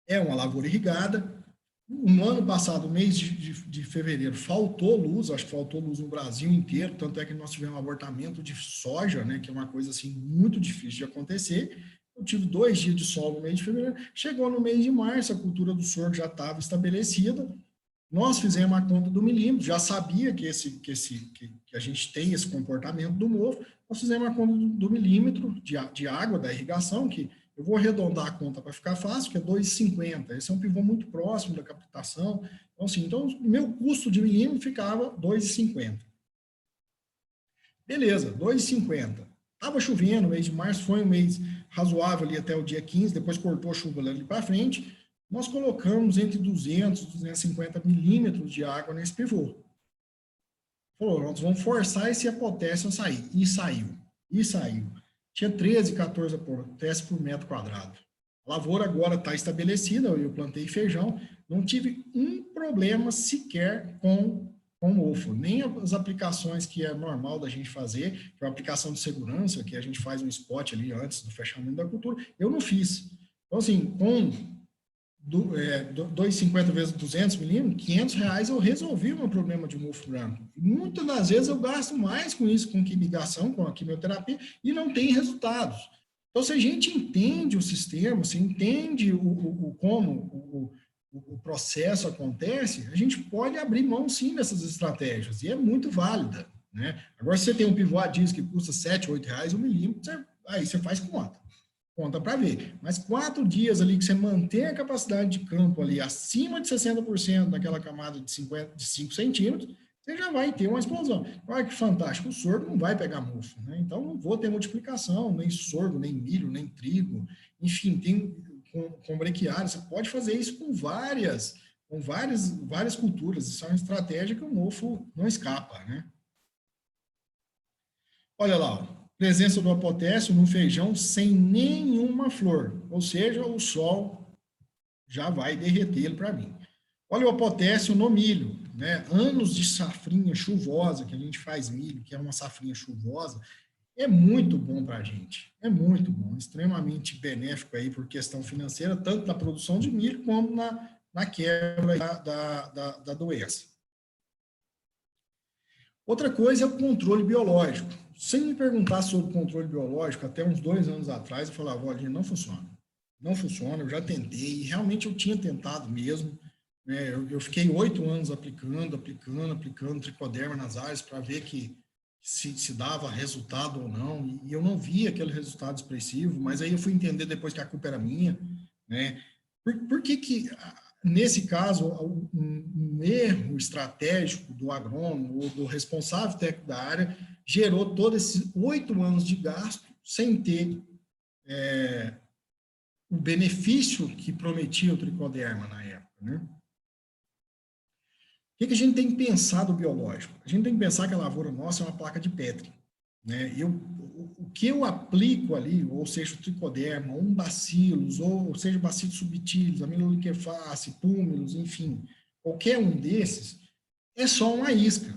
é uma lavoura irrigada. No ano passado, mês de fevereiro, faltou luz, acho que faltou luz no Brasil inteiro, tanto é que nós tivemos um abortamento de soja, né, que é uma coisa assim muito difícil de acontecer. Eu tive 2 dias de sol no mês de fevereiro, chegou no mês de março, a cultura do sorgo já estava estabelecida, nós fizemos a conta do milímetro, já sabia que a gente tem esse comportamento do mofo, nós fizemos a conta do milímetro de água da irrigação, que eu vou arredondar a conta para ficar fácil, que é 2,50. Esse é um pivô muito próximo da captação. Então, assim, meu custo de milímetro ficava 2,50. Beleza, 2,50. Estava chovendo, o mês de março foi um mês razoável ali até o dia 15, depois cortou a chuva ali para frente. Nós colocamos entre 200 e 250 milímetros de água nesse pivô. Falou, nós vamos forçar esse apotécio a sair. E saiu. Tinha 13, 14 apotécios por metro quadrado. A lavoura agora está estabelecida, eu plantei feijão, não tive um problema sequer com mofo. Nem as aplicações que é normal da gente fazer, que é uma aplicação de segurança, que a gente faz um spot ali antes do fechamento da cultura, eu não fiz. Então, assim, com 2,50 vezes 200 milímetros, R$500 eu resolvi o meu problema de mofo branco. E muitas das vezes eu gasto mais com isso, com ligação, com a quimioterapia, e não tem resultados. Então, se a gente entende o sistema, se entende como o processo acontece, a gente pode abrir mão, sim, dessas estratégias, e é muito válida. Né? Agora, se você tem um pivô a diesel que custa R$7, R$8 o milímetro, aí você faz conta para ver. Mas 4 dias ali que você mantém a capacidade de campo ali acima de 60% naquela camada de 5 centímetros, você já vai ter uma explosão. Olha que fantástico, o sorgo não vai pegar mofo, né? Então não vou ter multiplicação, nem sorgo, nem milho, nem trigo, enfim, com braquiária, você pode fazer isso com várias culturas. Isso é uma estratégia que o mofo não escapa, né? Olha lá, ó, presença do apotécio no feijão sem nenhuma flor, ou seja, o sol já vai derretê-lo para mim. Olha o apotécio no milho, né? Anos de safrinha chuvosa, que a gente faz milho, que é uma safrinha chuvosa, é muito bom para a gente, é muito bom, extremamente benéfico aí por questão financeira, tanto na produção de milho como na quebra da doença. Outra coisa é o controle biológico. Sem me perguntar sobre o controle biológico, até uns 2 anos atrás, eu falava, olha, não funciona. Não funciona, eu já tentei, e realmente eu tinha tentado mesmo. Né? Eu fiquei 8 anos aplicando tricoderma nas áreas para ver que se dava resultado ou não, e eu não via aquele resultado expressivo, mas aí eu fui entender depois que a culpa era minha, né? Por que nesse caso, um erro estratégico do agrônomo ou do responsável técnico da área gerou todos esses 8 anos de gasto sem ter o benefício que prometia o tricoderma na época, né? O que a gente tem que pensar do biológico? A gente tem que pensar que a lavoura nossa é uma placa de Petri, né? O que eu aplico ali, ou seja, o tricoderma, ou um bacilos, ou seja, bacilos subtilis, aminoliqueface, púmilos, enfim, qualquer um desses, é só uma isca.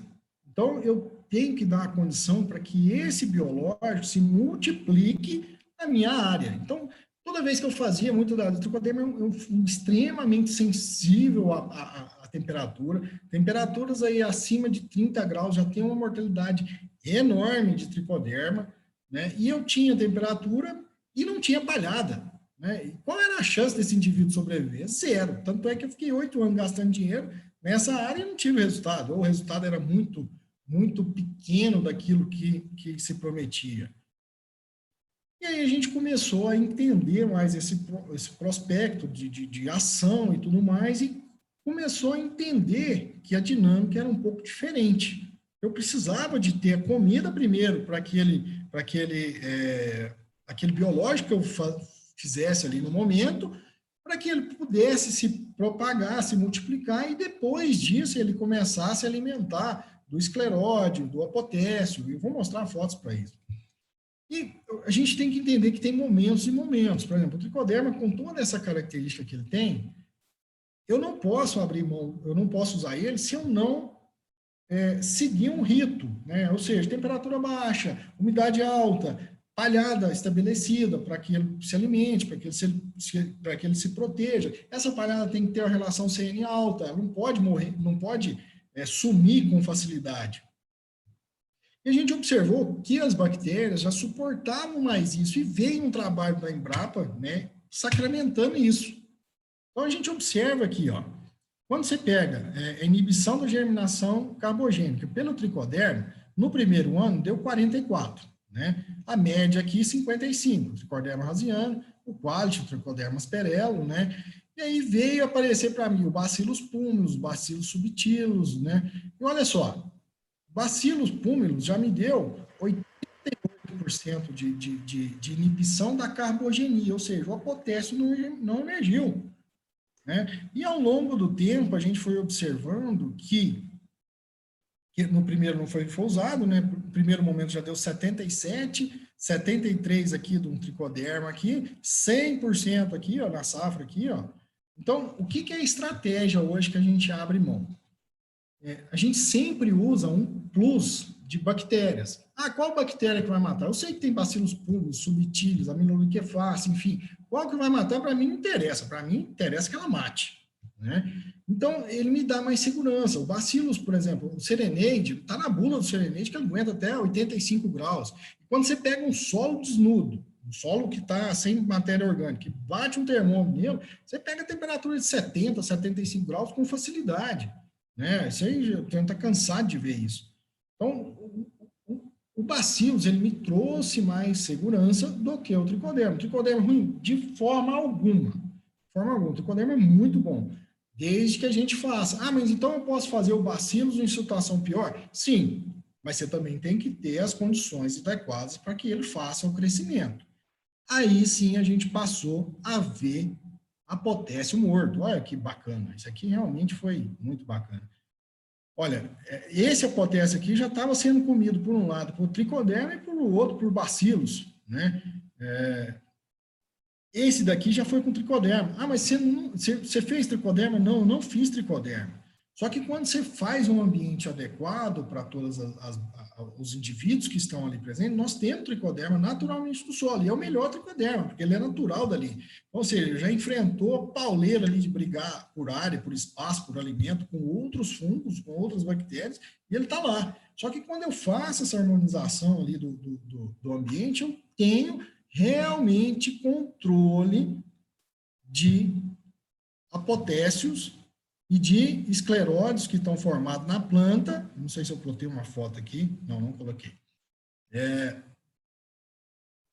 Então, eu tenho que dar a condição para que esse biológico se multiplique na minha área. Então, toda vez que eu fazia muito da tricoderma, eu extremamente sensível à temperatura. Temperaturas aí acima de 30 graus já tem uma mortalidade enorme de tricoderma, né? E eu tinha temperatura e não tinha palhada, né? E qual era a chance desse indivíduo sobreviver? 0. Tanto é que eu fiquei 8 anos gastando dinheiro nessa área e não tive resultado. Ou o resultado era muito, muito pequeno daquilo que se prometia. E aí a gente começou a entender mais esse prospecto de ação e tudo mais, e começou a entender que a dinâmica era um pouco diferente. Eu precisava de ter a comida primeiro para aquele biológico que eu fizesse ali no momento, para que ele pudesse se propagar, se multiplicar, e depois disso ele começasse a se alimentar do escleródio, do apotécio, e eu vou mostrar fotos para isso. E a gente tem que entender que tem momentos e momentos. Por exemplo, o tricoderma, com toda essa característica que ele tem, eu não posso abrir mão, eu não posso usar ele se eu não seguir um rito, né? Ou seja, temperatura baixa, umidade alta, palhada estabelecida para que ele se alimente, para que ele se proteja. Essa palhada tem que ter uma relação CN alta, ela não pode morrer, não pode sumir com facilidade. E a gente observou que as bactérias já suportavam mais isso, e veio um trabalho da Embrapa, né, sacramentando isso. Então, a gente observa aqui, ó, quando você pega a inibição da germinação carbogênica pelo tricoderma, no primeiro ano deu 44, né? A média aqui 55, o tricoderma rasiano, o quality, o tricoderma asperellum, né? E aí veio aparecer para mim o bacillus púmilos, o bacillus subtilis, né? E olha só, bacillus púmilos já me deu 88% de inibição da carbogenia, ou seja, o apotécio não emergiu, né? E ao longo do tempo a gente foi observando que no primeiro não foi usado, né? No primeiro momento já deu 77, 73 aqui de um tricoderma aqui, 100% aqui, ó, na safra aqui, ó. Então, o que é a estratégia hoje que a gente abre mão? A gente sempre usa um plus de bactérias. Ah, qual bactéria que vai matar? Eu sei que tem bacillus púmilos, subtilis, aminoliqueface, enfim. Qual que vai matar, para mim não interessa. Para mim interessa que ela mate, né? Então, ele me dá mais segurança. O bacillus, por exemplo, o serenade, está na bula do serenade que aguenta até 85 graus. Quando você pega um solo desnudo, um solo que está sem matéria orgânica, que bate um termômetro nele, você pega a temperatura de 70, 75 graus com facilidade, né? Isso aí, eu tenho estar cansado de ver isso. Então, o bacillus, ele me trouxe mais segurança do que o tricoderma. O tricoderma é ruim de forma alguma. O tricoderma é muito bom, desde que a gente faça. Ah, mas então eu posso fazer o bacillus em situação pior? Sim, mas você também tem que ter as condições adequadas para que ele faça o crescimento. Aí sim a gente passou a ver a potássio morto. Olha que bacana, isso aqui realmente foi muito bacana. Olha, esse potássio aqui já estava sendo comido, por um lado, por tricoderma e por outro, por bacilos, né? Esse daqui já foi com tricoderma. Ah, mas você fez tricoderma? Não, eu não fiz tricoderma. Só que quando você faz um ambiente adequado para todos os indivíduos que estão ali presentes, nós temos tricoderma naturalmente do solo, e é o melhor tricoderma, porque ele é natural dali. Ou seja, já enfrentou a pauleira ali de brigar por área, por espaço, por alimento, com outros fungos, com outras bactérias, e ele está lá. Só que quando eu faço essa harmonização ali do ambiente, eu tenho realmente controle de apotécios e de escleróides que estão formados na planta. Não sei se eu botei uma foto aqui. Não coloquei.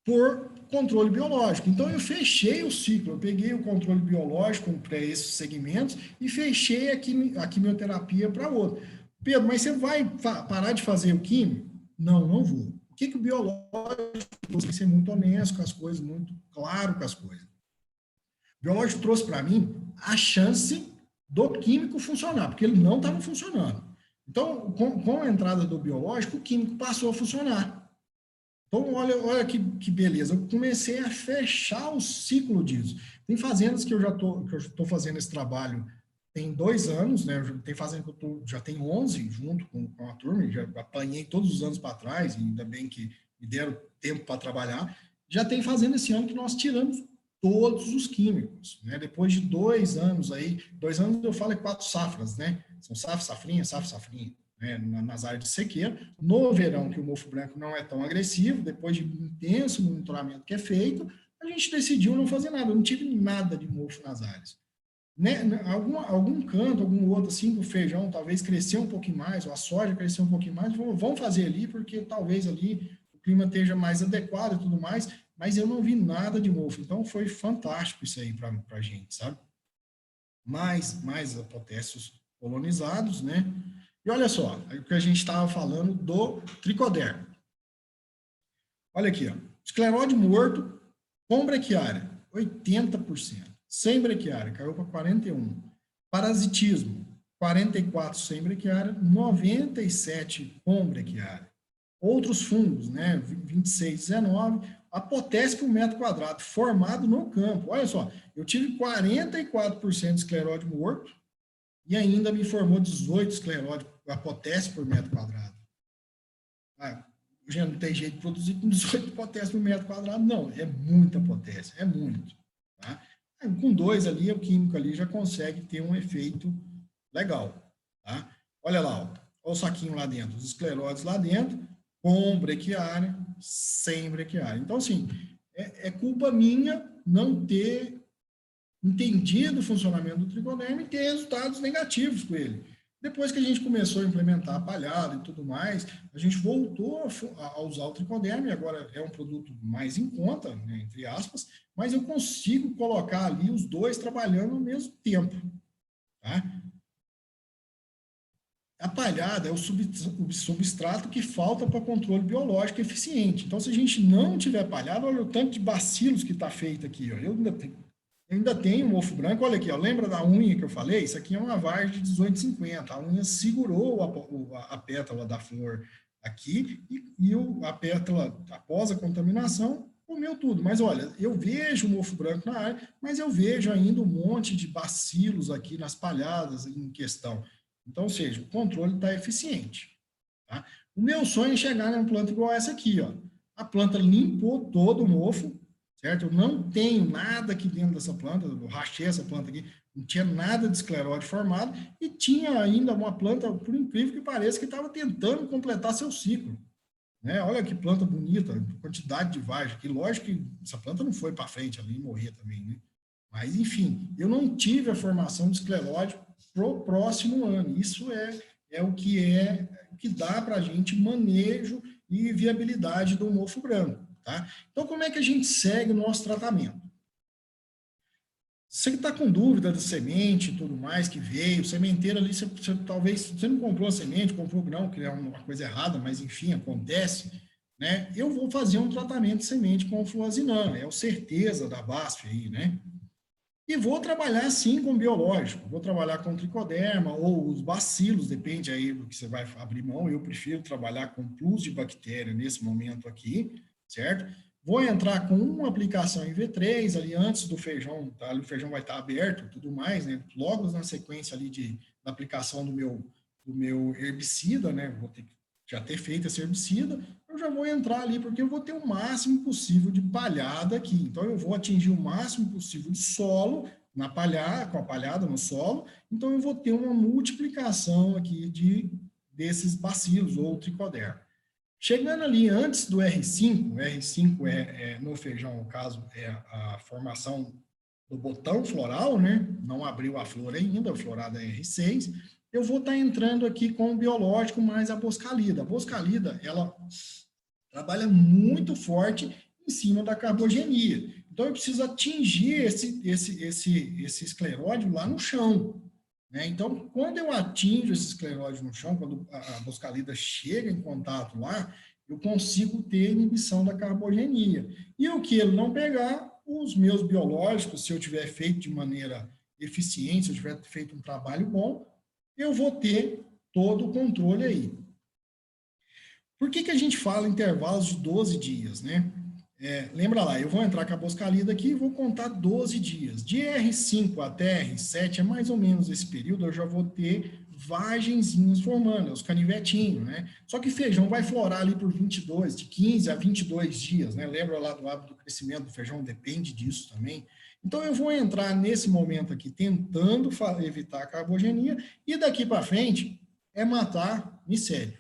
Por controle biológico. Então, eu fechei o ciclo. Eu peguei o controle biológico para esses segmentos e fechei a quimioterapia para outro. Pedro, mas você vai parar de fazer o químico? Não, não vou. O que o biológico tem que ser muito honesto com as coisas, muito claro com as coisas. O biológico trouxe para mim a chance do químico funcionar, porque ele não estava funcionando. Então, com a entrada do biológico, o químico passou a funcionar. Então, olha que beleza. Eu comecei a fechar o ciclo disso. Tem fazendas que eu já estou fazendo esse trabalho tem 2 anos, né? Tem fazenda que eu já tenho 11 junto com a turma, já apanhei todos os anos para trás, e ainda bem que me deram tempo para trabalhar. Já tem fazenda esse ano que nós tiramos todos os químicos, né? Depois de 2 anos aí, 2 anos eu falo 4 safras, né? São safrinha, safrinha, né? Nas áreas de sequeira. No verão, que o mofo branco não é tão agressivo, depois de intenso monitoramento que é feito, a gente decidiu não fazer nada, eu não tive nada de mofo nas áreas. Né, algum canto, algum outro, assim, o feijão talvez cresceu um pouquinho mais, ou a soja cresceu um pouquinho mais, vão fazer ali, porque talvez ali o clima esteja mais adequado e tudo mais, mas eu não vi nada de mofo, então foi fantástico isso aí para a gente, sabe? Mais potássios colonizados, né? E olha só, o que a gente estava falando do tricoderma. Olha aqui, ó, escleróide morto com brequiária, 80%. Sem brequiária, caiu para 41%. Parasitismo, 44% sem brequiária, 97% com brequiária. Outros fungos, né, 26, 19%. A potássio por metro quadrado, formado no campo. Olha só, eu tive 44% de escleróide morto e ainda me formou 18 escleróide, a potássio por metro quadrado. Já não tem jeito de produzir com 18 potássio por metro quadrado, não. É muita potássio, é muito. Tá? Com 2 ali, o químico ali já consegue ter um efeito legal. Tá? Olha lá, olha o saquinho lá dentro, os escleróides lá dentro, com brequiária, sem brequiária. Então, assim, é culpa minha não ter entendido o funcionamento do tricoderma e ter resultados negativos com ele. Depois que a gente começou a implementar a palhada e tudo mais, a gente voltou a usar o tricoderma, e agora é um produto mais em conta, né, entre aspas, mas eu consigo colocar ali os dois trabalhando ao mesmo tempo. Tá? A palhada é o substrato que falta para controle biológico eficiente. Então, se a gente não tiver palhada, olha o tanto de bacilos que está feito aqui. Ó. Eu ainda tenho mofo branco. Olha aqui, ó, lembra da unha que eu falei? Isso aqui é uma vargem de 1850. A unha segurou a pétala da flor aqui e a pétala, após a contaminação, comeu tudo. Mas olha, eu vejo mofo branco na área, mas eu vejo ainda um monte de bacilos aqui nas palhadas em questão. Então, ou seja, o controle está eficiente. Tá? O meu sonho é chegar numa planta igual essa aqui. Ó. A planta limpou todo o mofo, certo? Eu não tenho nada aqui dentro dessa planta, eu rachei essa planta aqui, não tinha nada de escleróide formado, e tinha ainda uma planta, por incrível que pareça, que estava tentando completar seu ciclo. Né? Olha que planta bonita, quantidade de vagem aqui. Lógico que essa planta não foi para frente ali e morria também, né? Mas, enfim, eu não tive a formação de escleróide para o próximo ano. Isso é o que dá para a gente manejo e viabilidade do mofo branco. Tá? Então, como é que a gente segue o nosso tratamento? Você que está com dúvida da semente e tudo mais que veio, sementeira ali, talvez você não comprou a semente, comprou o grão, que é uma coisa errada, mas enfim, acontece. Né? Eu vou fazer um tratamento de semente com fluoxinano, é o certeza da BASF aí, né? E vou trabalhar, sim, com biológico. Vou trabalhar com tricoderma ou os bacilos, depende aí do que você vai abrir mão. Eu prefiro trabalhar com plus de bactéria nesse momento aqui, certo? Vou entrar com uma aplicação em V3 ali antes do feijão, tá? Ali o feijão vai estar aberto, tudo mais, né? Logo na sequência ali da aplicação do meu herbicida, né? Vou ter que já ter feito esse herbicida, eu já vou entrar ali, porque eu vou ter o máximo possível de palhada aqui. Então, eu vou atingir o máximo possível de solo na palhada, com a palhada no solo. Então, eu vou ter uma multiplicação aqui desses bacilos ou tricoderma. Chegando ali antes do R5, R5 no feijão, no caso, é a formação do botão floral, né? Não abriu a flor ainda, a florada é R6. Eu vou estar entrando aqui com o biológico mais a boscalida. A boscalida, ela trabalha muito forte em cima da carbogenia. Então, eu preciso atingir esse escleródio lá no chão. Né? Então, quando eu atinjo esse escleróide no chão, quando a boscalida chega em contato lá, eu consigo ter inibição da carbogenia. E o que ele não pegar, os meus biológicos, se eu tiver feito de maneira eficiente, se eu tiver feito um trabalho bom, eu vou ter todo o controle aí. Por que a gente fala intervalos de 12 dias, né? Lembra lá, eu vou entrar com a boscalida aqui e vou contar 12 dias. De R5 até R7 é mais ou menos esse período, eu já vou ter vagenzinhos formando, os canivetinhos, né? Só que feijão vai florar ali por 22, de 15 a 22 dias, né? Lembra lá do hábito do crescimento do feijão, depende disso também. Então, eu vou entrar nesse momento aqui tentando evitar a carbogenia e daqui para frente é matar micélio.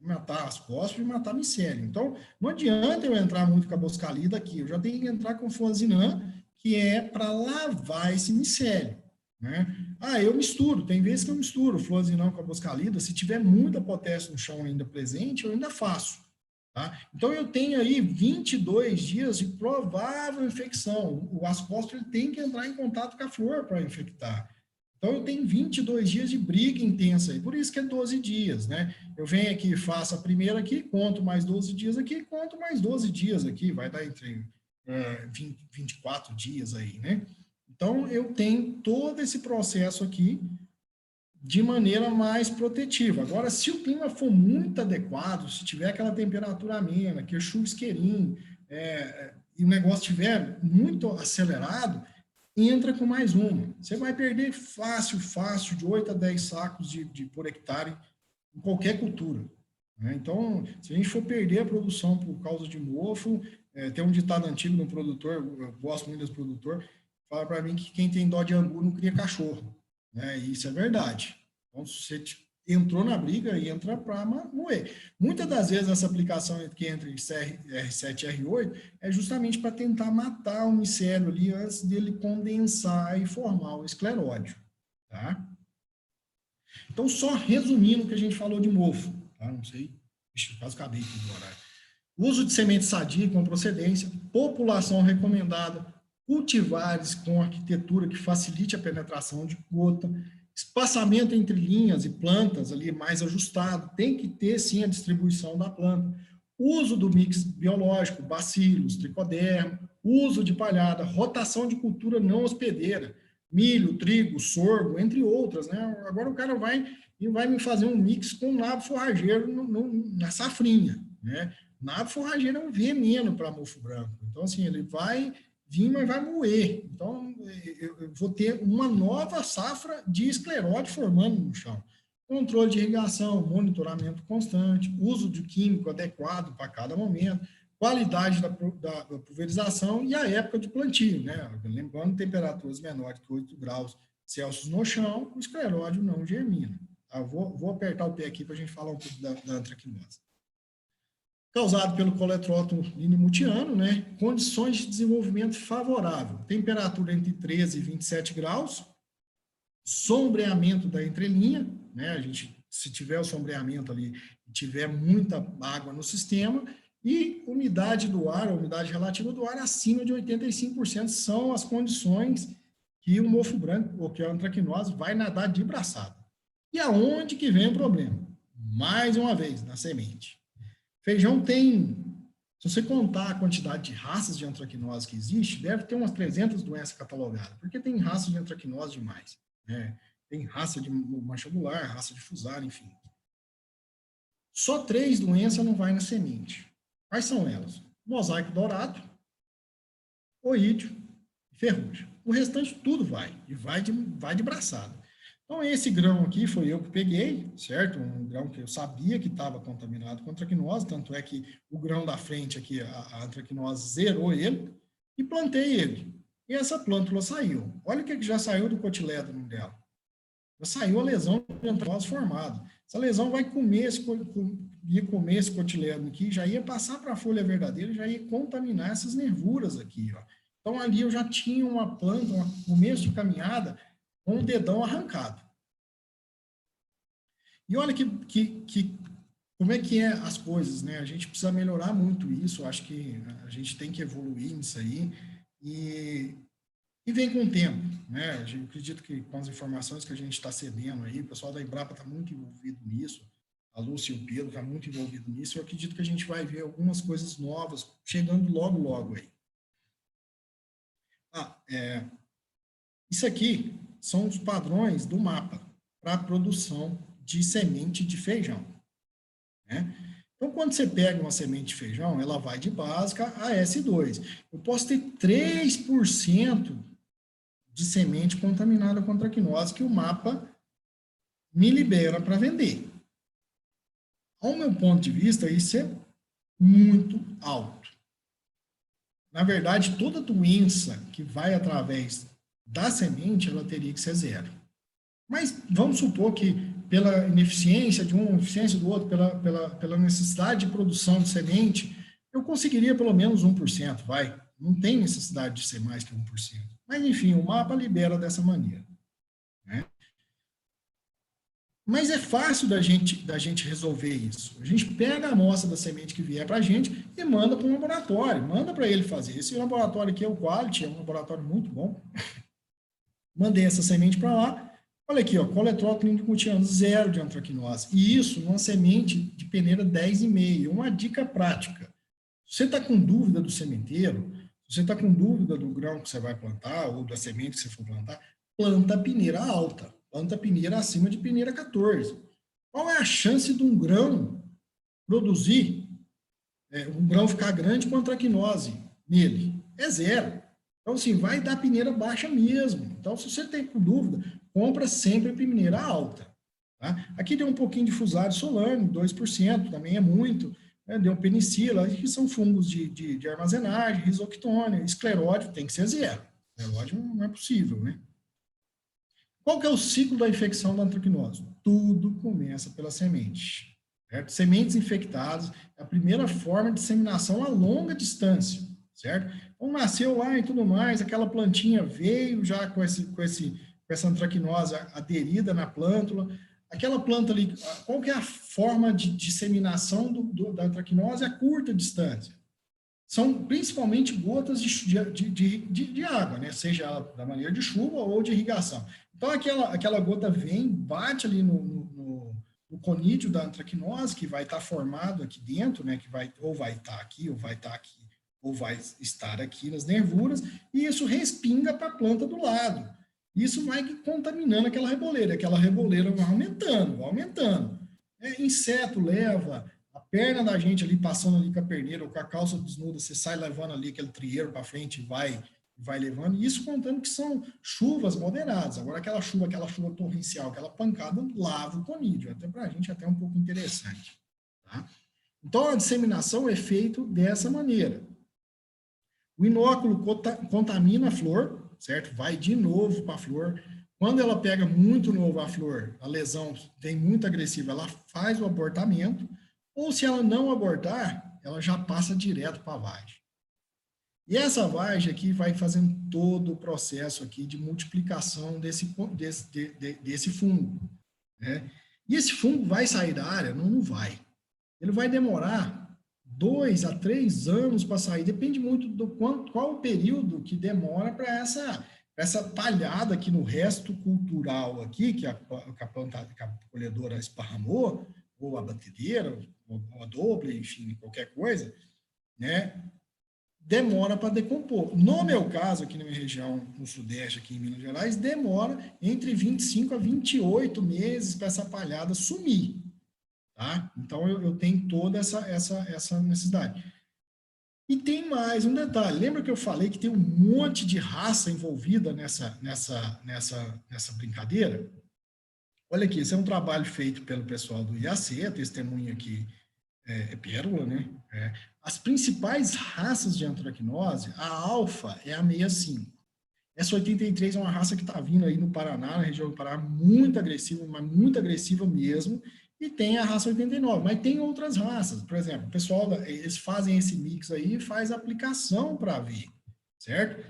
Matar as póspidas e matar micélio. Então, não adianta eu entrar muito com a boscalida aqui, eu já tenho que entrar com fluazinã, que é para lavar esse micélio. Né? Eu misturo, tem vezes que eu misturo fluazinã com a boscalida, se tiver muita potássio no chão ainda presente, eu ainda faço. Tá? Então, eu tenho aí 22 dias de provável infecção. O aspóstolo tem que entrar em contato com a flor para infectar. Então, eu tenho 22 dias de briga intensa aí, por isso que é 12 dias, né? Eu venho aqui, faço a primeira aqui, conto mais 12 dias aqui, conto mais 12 dias aqui, vai dar entre 24 dias aí, né? Então, eu tenho todo esse processo aqui de maneira mais protetiva. Agora, se o clima for muito adequado, se tiver aquela temperatura amena, que é churrasqueirinho, e o negócio estiver muito acelerado, entra com mais uma. Você vai perder fácil, de 8 a 10 sacos por hectare em qualquer cultura. Né? Então, se a gente for perder a produção por causa de mofo, tem um ditado antigo de um produtor, eu gosto muito desse produtor, fala para mim que quem tem dó de angu não cria cachorro. Né? E isso é verdade. Então, se você entrou na briga e entra para moer. Muitas das vezes essa aplicação que entre R7 e R8 é justamente para tentar matar o micélio ali antes dele condensar e formar o escleródio. Tá? Então, só resumindo o que a gente falou de mofo. Tá? Não sei, quase acabei aqui do horário. Uso de semente sadia com procedência, população recomendada, cultivares com arquitetura que facilite a penetração de gota, espaçamento entre linhas e plantas ali mais ajustado, tem que ter sim a distribuição da planta, uso do mix biológico, bacilos, tricoderma, uso de palhada, rotação de cultura não hospedeira, milho, trigo, sorgo, entre outras, né? Agora o cara vai me fazer um mix com nabo forrageiro na safrinha, né? Nabo forrageiro é um veneno para mofo branco, então assim, ele vai vir, mas vai moer. Então, eu vou ter uma nova safra de escleróide formando no chão. Controle de irrigação, monitoramento constante, uso de químico adequado para cada momento, qualidade da pulverização e a época de plantio, né? Lembrando, temperaturas menores que 8 graus Celsius no chão, o escleróide não germina. Tá? Vou apertar o pé aqui para a gente falar um pouco da antracnose. Causado pelo coletrótomo linimutiano, né? Condições de desenvolvimento favorável, temperatura entre 13 e 27 graus, sombreamento da entrelinha, né? A gente, se tiver o sombreamento ali, tiver muita água no sistema, e umidade do ar, a umidade relativa do ar acima de 85% são as condições que o mofo branco, ou que a antracnose, vai nadar de braçada. E aonde que vem o problema? Mais uma vez, na semente. Feijão tem Se você contar a quantidade de raças de antracnose que existe, deve ter umas 300 doenças catalogadas, porque tem raça de antracnose demais, né? Tem raça de mancha-gular, raça de fusar, enfim. Só 3 doenças não vai na semente. Quais são elas? Mosaico dourado, oídio e ferrugem. O restante tudo vai, e vai de braçada. Então, esse grão aqui foi eu que peguei, certo? Um grão que eu sabia que estava contaminado com antracnose, tanto é que o grão da frente aqui, a antracnose zerou ele, e plantei ele. E essa plântula saiu. Olha o que já saiu do cotilédone dela. Já saiu a lesão de antracnose formada. Essa lesão vai comer esse cotilédone aqui, já ia passar para a folha verdadeira, já ia contaminar essas nervuras aqui, ó. Então, ali eu já tinha uma planta, um começo de caminhada, com o dedão arrancado. E olha como é que é as coisas, né? A gente precisa melhorar muito isso, acho que a gente tem que evoluir nisso aí, e vem com o tempo, né? Eu acredito que com as informações que a gente está cedendo aí, o pessoal da Embrapa está muito envolvido nisso, a Lúcia e o Pedro estão muito envolvidos nisso, eu acredito que a gente vai ver algumas coisas novas chegando logo, logo aí. Isso aqui são os padrões do mapa para a produção de semente de feijão, né? Então, quando você pega uma semente de feijão, ela vai de básica a S2. Eu posso ter 3% de semente contaminada com antracnose que o mapa me libera para vender. Ao meu ponto de vista, isso é muito alto. Na verdade, toda doença que vai através da semente, ela teria que ser zero. Mas vamos supor que pela ineficiência de um, ineficiência do outro, pela necessidade de produção de semente, eu conseguiria pelo menos 1%, vai. Não tem necessidade de ser mais que 1%. Mas, enfim, o mapa libera dessa maneira, né? Mas é fácil da gente resolver isso. A gente pega a amostra da semente que vier para a gente e manda para um laboratório, manda para ele fazer. Esse laboratório aqui é o Quality, é um laboratório muito bom. Mandei essa semente para lá. Olha aqui, ó, colesterol clínico multiano, 0 de antracnose. E isso numa semente de peneira 10,5. Uma dica prática. Se você está com dúvida do sementeiro, se você está com dúvida do grão que você vai plantar ou da semente que você for plantar, planta peneira alta. Planta peneira acima de peneira 14. Qual é a chance de um grão produzir, um grão ficar grande com antracnose nele? É 0. Então, assim, vai dar peneira baixa mesmo. Então, se você tem dúvida, compra sempre peneira alta. Tá? Aqui deu um pouquinho de Fusarium solano, 2%, também é muito. Né? Deu penicila, que são fungos de armazenagem, risoctônia, escleródio tem que ser 0. Escleródio não é possível, né? Qual que é o ciclo da infecção da antracnose? Tudo começa pela semente. Certo? Sementes infectadas é a primeira forma de disseminação a longa distância, certo? Então, nasceu lá e tudo mais, aquela plantinha veio já com essa antracnose aderida na plântula. Aquela planta ali, qual que é a forma de disseminação da antracnose a curta distância? São principalmente gotas de água, né? Seja ela da maneira de chuva ou de irrigação. Então, aquela gota vem, bate ali no conídeo da antracnose, que vai estar formado aqui dentro, né? Que ou vai estar aqui, ou vai estar aqui, ou vai estar aqui nas nervuras, e isso respinga para a planta do lado. Isso vai contaminando aquela reboleira vai aumentando. Inseto leva, a perna da gente ali, passando ali com a perneira, ou com a calça desnuda, você sai levando ali aquele trieiro para frente e vai levando, e isso contando que são chuvas moderadas. Agora, aquela chuva torrencial, aquela pancada, lava o conídeo, até para a gente até um pouco interessante. Tá? Então, a disseminação é feita dessa maneira. O inóculo contamina a flor, certo? Vai de novo para a flor. Quando ela pega muito novo a flor, a lesão vem muito agressiva, ela faz o abortamento, ou se ela não abortar, ela já passa direto para a vagem. E essa vagem aqui vai fazendo todo o processo aqui de multiplicação desse fungo, né? E esse fungo vai sair da área? Não vai. Ele vai demorar 2 a 3 anos para sair, depende muito do qual o período que demora para essa palhada aqui no resto cultural aqui, que a colhedora esparramou, ou a batedeira, ou a doble, enfim, qualquer coisa, né, demora para decompor. No meu caso, aqui na minha região, no Sudeste, aqui em Minas Gerais, demora entre 25 a 28 meses para essa palhada sumir, tá? Então, eu tenho toda essa necessidade. E tem mais um detalhe. Lembra que eu falei que tem um monte de raça envolvida nessa brincadeira? Olha aqui, esse é um trabalho feito pelo pessoal do IAC, a testemunha aqui é pérola, né? As principais raças de antracnose, a alfa é a 65. Essa 83 é uma raça que está vindo aí no Paraná, na região do Paraná, muito agressiva, mas muito agressiva mesmo. E tem a raça 89, mas tem outras raças. Por exemplo, o pessoal, eles fazem esse mix aí e faz aplicação para ver, certo?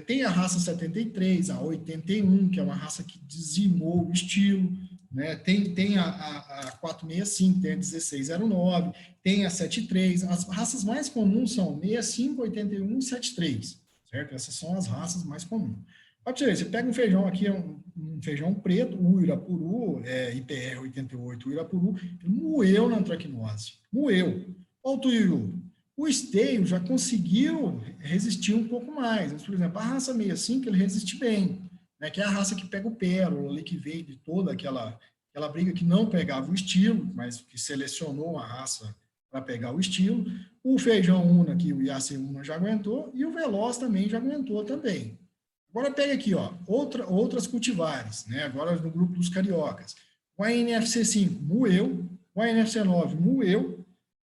Tem a raça 73, a 81, que é uma raça que dizimou o estilo, né? Tem a 465, tem a 1609, tem a 73. As raças mais comuns são 65, 81 e 73, certo? Essas são as raças mais comuns. Você pega um feijão aqui, um feijão preto, o Irapuru, IPR 88, o Irapuru, ele moeu na antracnose, moeu. Olha o tuiuiu. O esteio já conseguiu resistir um pouco mais. Por exemplo, a raça 65, ele resiste bem, né, que é a raça que pega o pérola, ali que veio de toda aquela briga que não pegava o estilo, mas que selecionou a raça para pegar o estilo. O feijão Una, aqui, o IAC Una já aguentou, e o Veloz também já aguentou também. Agora pega aqui, ó, outras cultivares, né? Agora no grupo dos cariocas. O ANFC5 moeu, o ANFC9 moeu,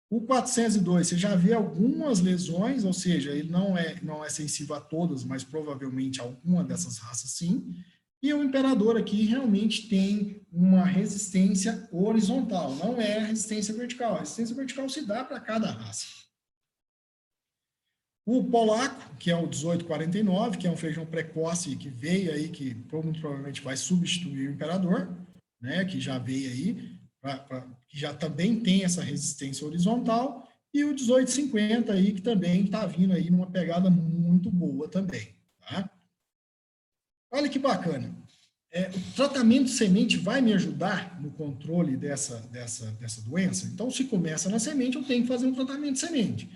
o 402 você já vê algumas lesões, ou seja, ele não é sensível a todas, mas provavelmente a alguma dessas raças sim. E o Imperador aqui realmente tem uma resistência horizontal, não é resistência vertical. A resistência vertical se dá para cada raça. O polaco, que é o 1849, que é um feijão precoce que veio aí, que muito provavelmente vai substituir o Imperador, né, que já veio aí, que já também tem essa resistência horizontal, e o 1850 aí, que também está vindo aí numa pegada muito boa também. Tá? Olha que bacana. O tratamento de semente vai me ajudar no controle dessa doença? Então, se começa na semente, eu tenho que fazer um tratamento de semente.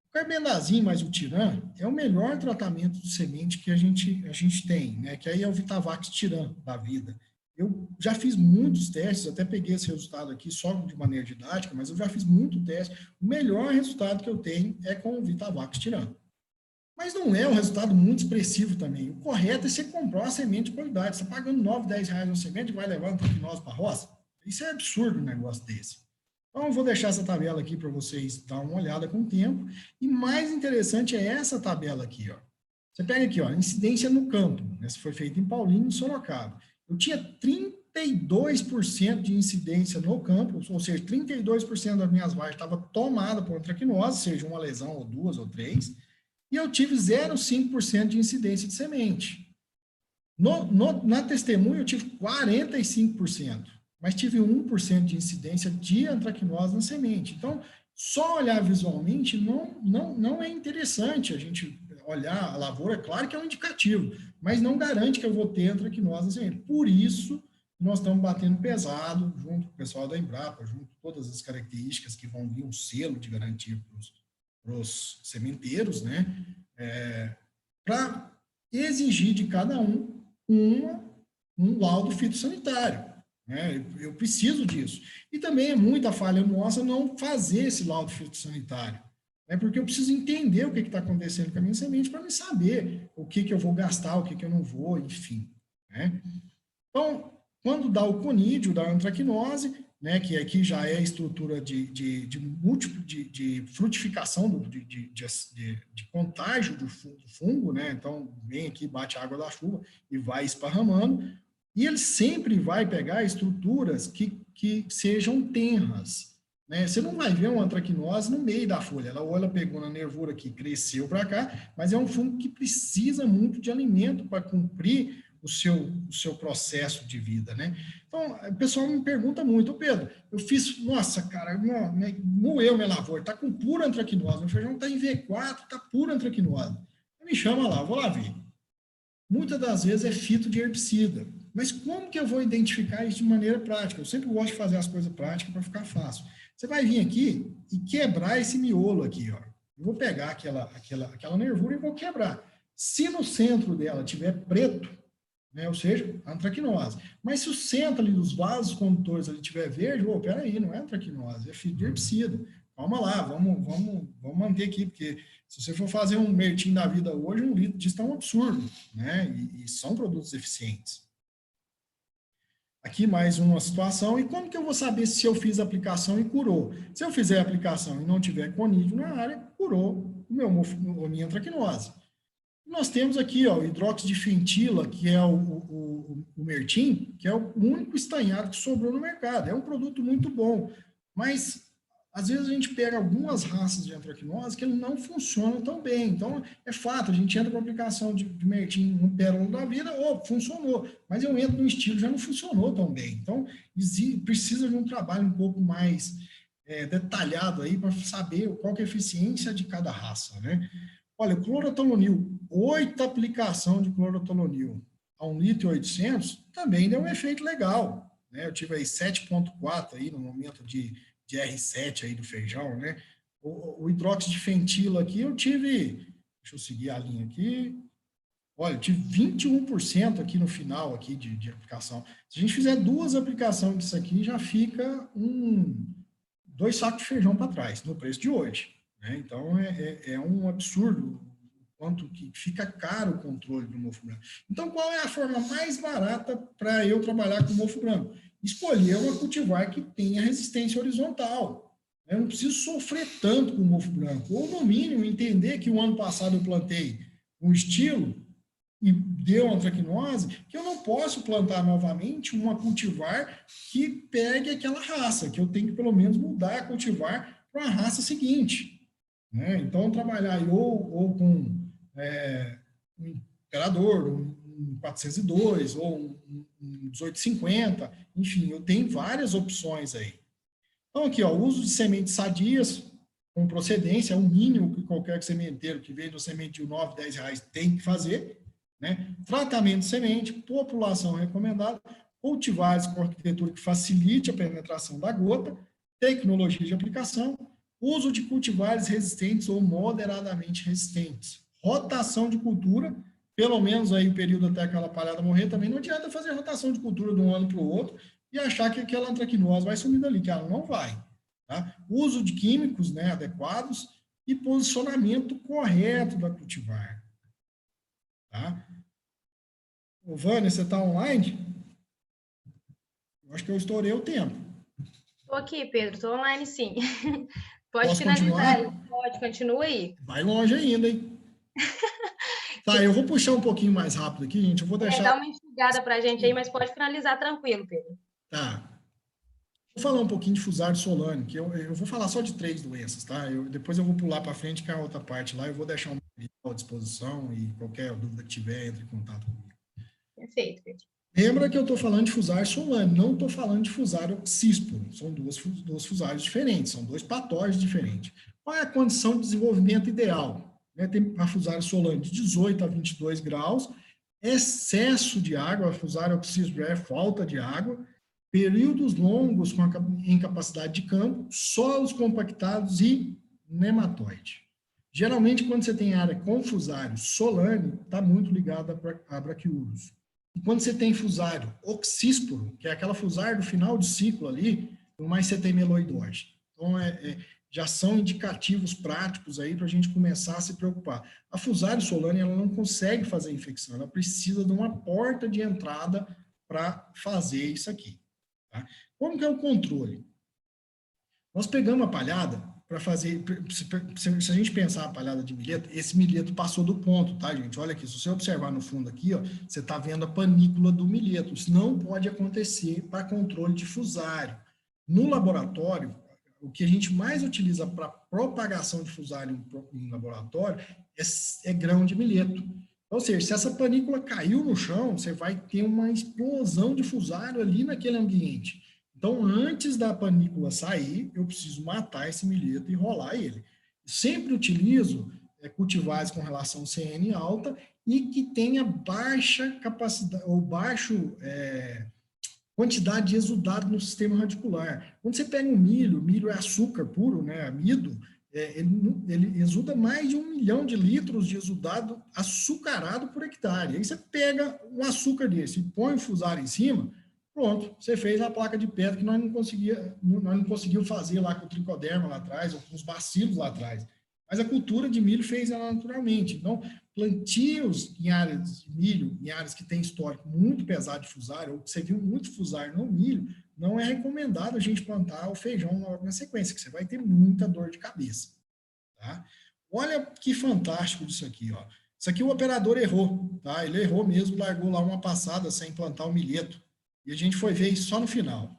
O carbendazim mais o Tiran é o melhor tratamento de semente que a gente tem, né? Que aí é o Vitavax Tiran da vida. Eu já fiz muitos testes, até peguei esse resultado aqui só de maneira didática, mas eu já fiz muito teste. O melhor resultado que eu tenho é com o Vitavax Tiran. Mas não é um resultado muito expressivo também. O correto é você comprar uma semente de qualidade. Você está pagando 9, 10 reais uma semente e vai levar um triquinose para a roça? Isso é absurdo um negócio desse. Então, eu vou deixar essa tabela aqui para vocês dar uma olhada com o tempo. E mais interessante é essa tabela aqui, ó. Você pega aqui, ó, incidência no campo. Essa foi feita em Paulínia e Sorocaba. Eu tinha 32% de incidência no campo, ou seja, 32% das minhas vacas estava tomada por antracnose, seja uma lesão ou duas ou três, e eu tive 0,5% de incidência de semente. Na testemunha, eu tive 45%. Mas tive 1% de incidência de antracnose na semente. Então, só olhar visualmente não é interessante a gente olhar a lavoura. Claro que é um indicativo, mas não garante que eu vou ter antracnose na semente. Por isso, nós estamos batendo pesado, junto com o pessoal da Embrapa, junto com todas as características que vão vir um selo de garantia para os sementeiros, né? Para exigir de cada um laudo fitossanitário. Eu preciso disso. E também é muita falha nossa não fazer esse laudo fitossanitário. Porque eu preciso entender o que está acontecendo com a minha semente para me saber o que eu vou gastar, o que eu não vou, enfim. Então, quando dá o conídeo, da antracnose, que aqui já é a estrutura de frutificação, de contágio do fungo, então vem aqui, bate a água da chuva e vai esparramando. E ele sempre vai pegar estruturas que sejam tenras. Você não vai ver uma antracnose no meio da folha. Ela pegou na nervura aqui, cresceu para cá, mas é um fungo que precisa muito de alimento para cumprir o seu processo de vida. Então, o pessoal me pergunta muito, Pedro, eu fiz, nossa, cara, moeu minha lavoura, está com pura antracnose, meu feijão está em V4, está pura antracnose. Me chama lá, vou lá ver. Muitas das vezes é fito de herbicida. Mas como que eu vou identificar isso de maneira prática? Eu sempre gosto de fazer as coisas práticas para ficar fácil. Você vai vir aqui e quebrar esse miolo aqui, ó. eu vou pegar aquela nervura e vou quebrar. Se no centro dela tiver preto, né, ou seja, antracnose. Mas se o centro ali dos vasos condutores ali tiver verde, peraí, não é antracnose, é fito de herbicida. Calma lá, vamos manter aqui, porque se você for fazer um mertim da vida hoje, 1 litro disso está um absurdo, né? E são produtos eficientes. Aqui mais uma situação, e como que eu vou saber se eu fiz a aplicação e curou? Se eu fizer a aplicação e não tiver conídeo na área, curou a minha antracnose. Nós temos aqui o hidróxido de fentila, que é o Mertim, que é o único estanhado que sobrou no mercado. É um produto muito bom, mas às vezes a gente pega algumas raças de antracnose que ele não funcionam tão bem. Então, é fato, a gente entra com a aplicação de Mertim no pérola da vida, funcionou, mas eu entro no estilo, já não funcionou tão bem. Então, precisa de um trabalho um pouco mais detalhado aí para saber qual que é a eficiência de cada raça, né? Olha, clorotolonil, 8 aplicações de clorotolonil a 1,8 litro também deu um efeito legal, né? Eu tive aí 7,4 aí no momento de R7 aí do feijão, né? O hidróxido de fentila aqui eu tive, deixa eu seguir a linha aqui, olha, eu tive 21% aqui no final aqui de aplicação. Se a gente fizer 2 aplicações disso aqui, já fica 2 sacos de feijão para trás, no preço de hoje. Né? Então, é um absurdo o quanto que fica caro o controle do mofo branco. Então, qual é a forma mais barata para eu trabalhar com mofo branco? Escolher uma cultivar que tenha resistência horizontal. Eu não preciso sofrer tanto com o mofo branco. Ou, no mínimo, entender que o ano passado eu plantei um estilo e deu antracnose, que eu não posso plantar novamente uma cultivar que pegue aquela raça, que eu tenho que, pelo menos, mudar a cultivar para a raça seguinte. Né? Então, trabalhar ou com um Imperador, um 402, ou um 1850, enfim, eu tenho várias opções aí. Então, aqui, o uso de sementes sadias, com procedência, é o mínimo que qualquer sementeiro que vende uma semente de R$9, R$10 tem que fazer. Né? Tratamento de semente, população recomendada, cultivares com arquitetura que facilite a penetração da gota, tecnologia de aplicação, uso de cultivares resistentes ou moderadamente resistentes. Rotação de cultura, pelo menos aí o período até aquela palhada morrer, também não adianta fazer rotação de cultura de um ano para o outro e achar que aquela antracnose vai sumir dali, que ela não vai. Tá? Uso de químicos, né, adequados e posicionamento correto da cultivar. Tá? Ô, Vânia, você está online? Eu acho que eu estourei o tempo.
Estou aqui, Pedro, estou online sim. Pode
Posso
finalizar
continuar?
aí. Pode, continua aí.
Vai longe ainda, hein? Tá, eu vou puxar um pouquinho mais rápido aqui, gente. Eu vou deixar.
Dá uma instigada para a gente aí, mas pode finalizar tranquilo, Pedro.
Tá. Vou falar um pouquinho de Fusarium solane, que eu vou falar só de 3 doenças, tá? Depois eu vou pular para frente, que é a outra parte lá. Eu vou deixar um vídeo à disposição e qualquer dúvida que tiver, entre em contato comigo.
Perfeito, Pedro.
Lembra que eu estou falando de Fusarium solane, não estou falando de Fusarium oxísporo. São duas fusários diferentes, são 2 patógenos diferentes. Qual é a condição de desenvolvimento ideal? Tem a Fusarium solane de 18 a 22 graus, excesso de água, a Fusarium oxísporo é falta de água, períodos longos com a incapacidade de campo, solos compactados e nematóide. Geralmente, quando você tem área com Fusarium solane, está muito ligada a Brachyurus. E quando você tem Fusarium oxísporo, que é aquela Fusarium do final de ciclo ali, mais você tem meloidose. Então, já são indicativos práticos aí para a gente começar a se preocupar. A Fusarium solane, ela não consegue fazer infecção, ela precisa de uma porta de entrada para fazer isso aqui. Tá? Como que é o controle? Nós pegamos a palhada para fazer, se a gente pensar a palhada de milheto, esse milheto passou do ponto, tá, gente? Olha aqui, se você observar no fundo aqui, ó, você está vendo a panícula do milheto. Isso não pode acontecer para controle de Fusarium. No laboratório, o que a gente mais utiliza para propagação de Fusarium em laboratório é grão de milheto. Ou seja, se essa panícula caiu no chão, você vai ter uma explosão de Fusarium ali naquele ambiente. Então, antes da panícula sair, eu preciso matar esse milheto e rolar ele. Sempre utilizo cultivares com relação CN alta e que tenha baixa capacidade, ou baixo quantidade de exudado no sistema radicular. Quando você pega um milho é açúcar puro, né, amido, ele exuda mais de 1 milhão de litros de exudado açucarado por hectare. Aí você pega um açúcar desse e põe o fusário em cima, pronto, você fez a placa de pedra que nós não conseguimos fazer lá com o tricoderma lá atrás, ou com os bacilos lá atrás. Mas a cultura de milho fez ela naturalmente. Então, plantios em áreas de milho, em áreas que tem histórico muito pesado de fusário, ou que você viu muito fusário no milho, não é recomendado a gente plantar o feijão logo na sequência, que você vai ter muita dor de cabeça. Tá? Olha que fantástico disso aqui. Ó. Isso aqui o operador errou. Tá? Ele errou mesmo, largou lá uma passada sem plantar o milheto. E a gente foi ver isso só no final.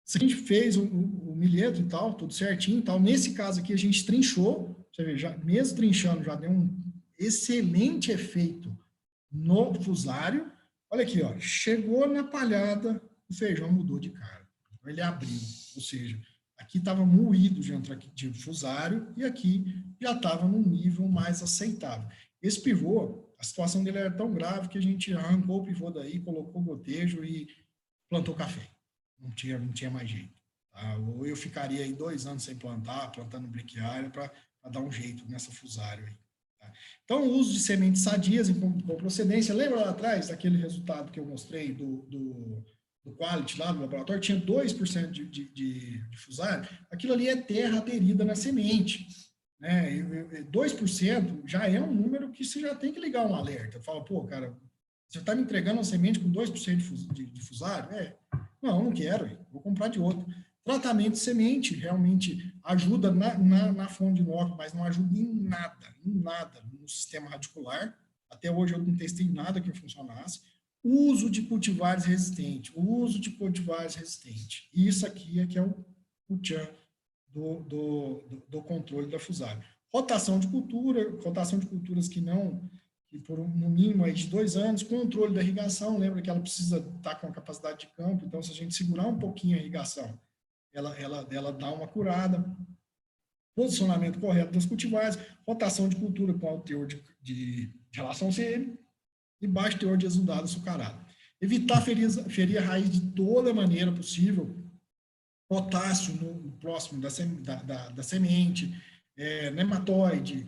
Se a gente fez o milheto e tal, tudo certinho e tal, nesse caso aqui a gente trinchou, você vê, já, mesmo trinchando já deu um excelente efeito no fusário. Olha aqui, ó, chegou na palhada, o feijão mudou de cara. Ele abriu, ou seja, aqui estava moído de fusário e aqui já estava num nível mais aceitável. Esse pivô, a situação dele era tão grave que a gente arrancou o pivô daí, colocou gotejo e plantou café. Não tinha mais jeito. Tá? Ou eu ficaria aí 2 anos sem plantar, plantando briquiária para dar um jeito nessa fusário aí. Tá? Então, o uso de sementes sadias em boa procedência, lembra lá atrás daquele resultado que eu mostrei do quality lá do laboratório, tinha 2% de fusário, aquilo ali é terra aderida na semente. Né? 2% já é um número que você já tem que ligar um alerta. Fala, pô, cara, você está me entregando uma semente com 2% de fusário? Não quero, vou comprar de outro. Tratamento de semente realmente ajuda na fonte de inóculo, mas não ajuda em nada no sistema radicular. Até hoje eu não testei nada que funcionasse. Uso de cultivares resistentes, Isso aqui é que é o tchan do controle da fusário. Rotação de culturas que não, que por no mínimo aí de 2 anos, controle da irrigação, lembra que ela precisa estar com a capacidade de campo, então se a gente segurar um pouquinho a irrigação, ela dá uma curada, posicionamento correto das cultivares, rotação de cultura com alto teor de relação CM e baixo teor de exudado açucarado. Evitar ferir a raiz de toda maneira possível, potássio no próximo da semente, nematóide,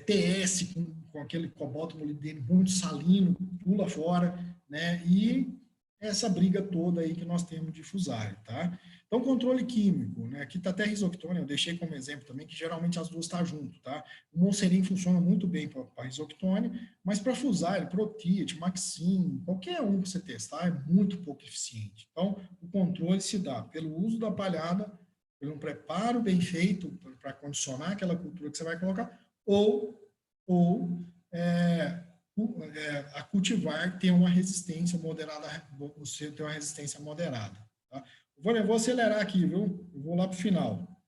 TS com aquele cobalto molibdênio muito salino, pula fora, né? E essa briga toda aí que nós temos de fusário, tá? Então, controle químico, né? Aqui está até risoctone, eu deixei como exemplo também, que geralmente as duas estão junto, tá? O Monserim funciona muito bem para risoctone, mas para fusário, Protiate, Maxim, qualquer um que você testar é muito pouco eficiente. Então, o controle se dá pelo uso da palhada, pelo um preparo bem feito para condicionar aquela cultura que você vai colocar, ou a cultivar tem uma resistência moderada, você tem uma resistência moderada. Tá? Eu vou acelerar aqui, viu? Eu vou lá para o final.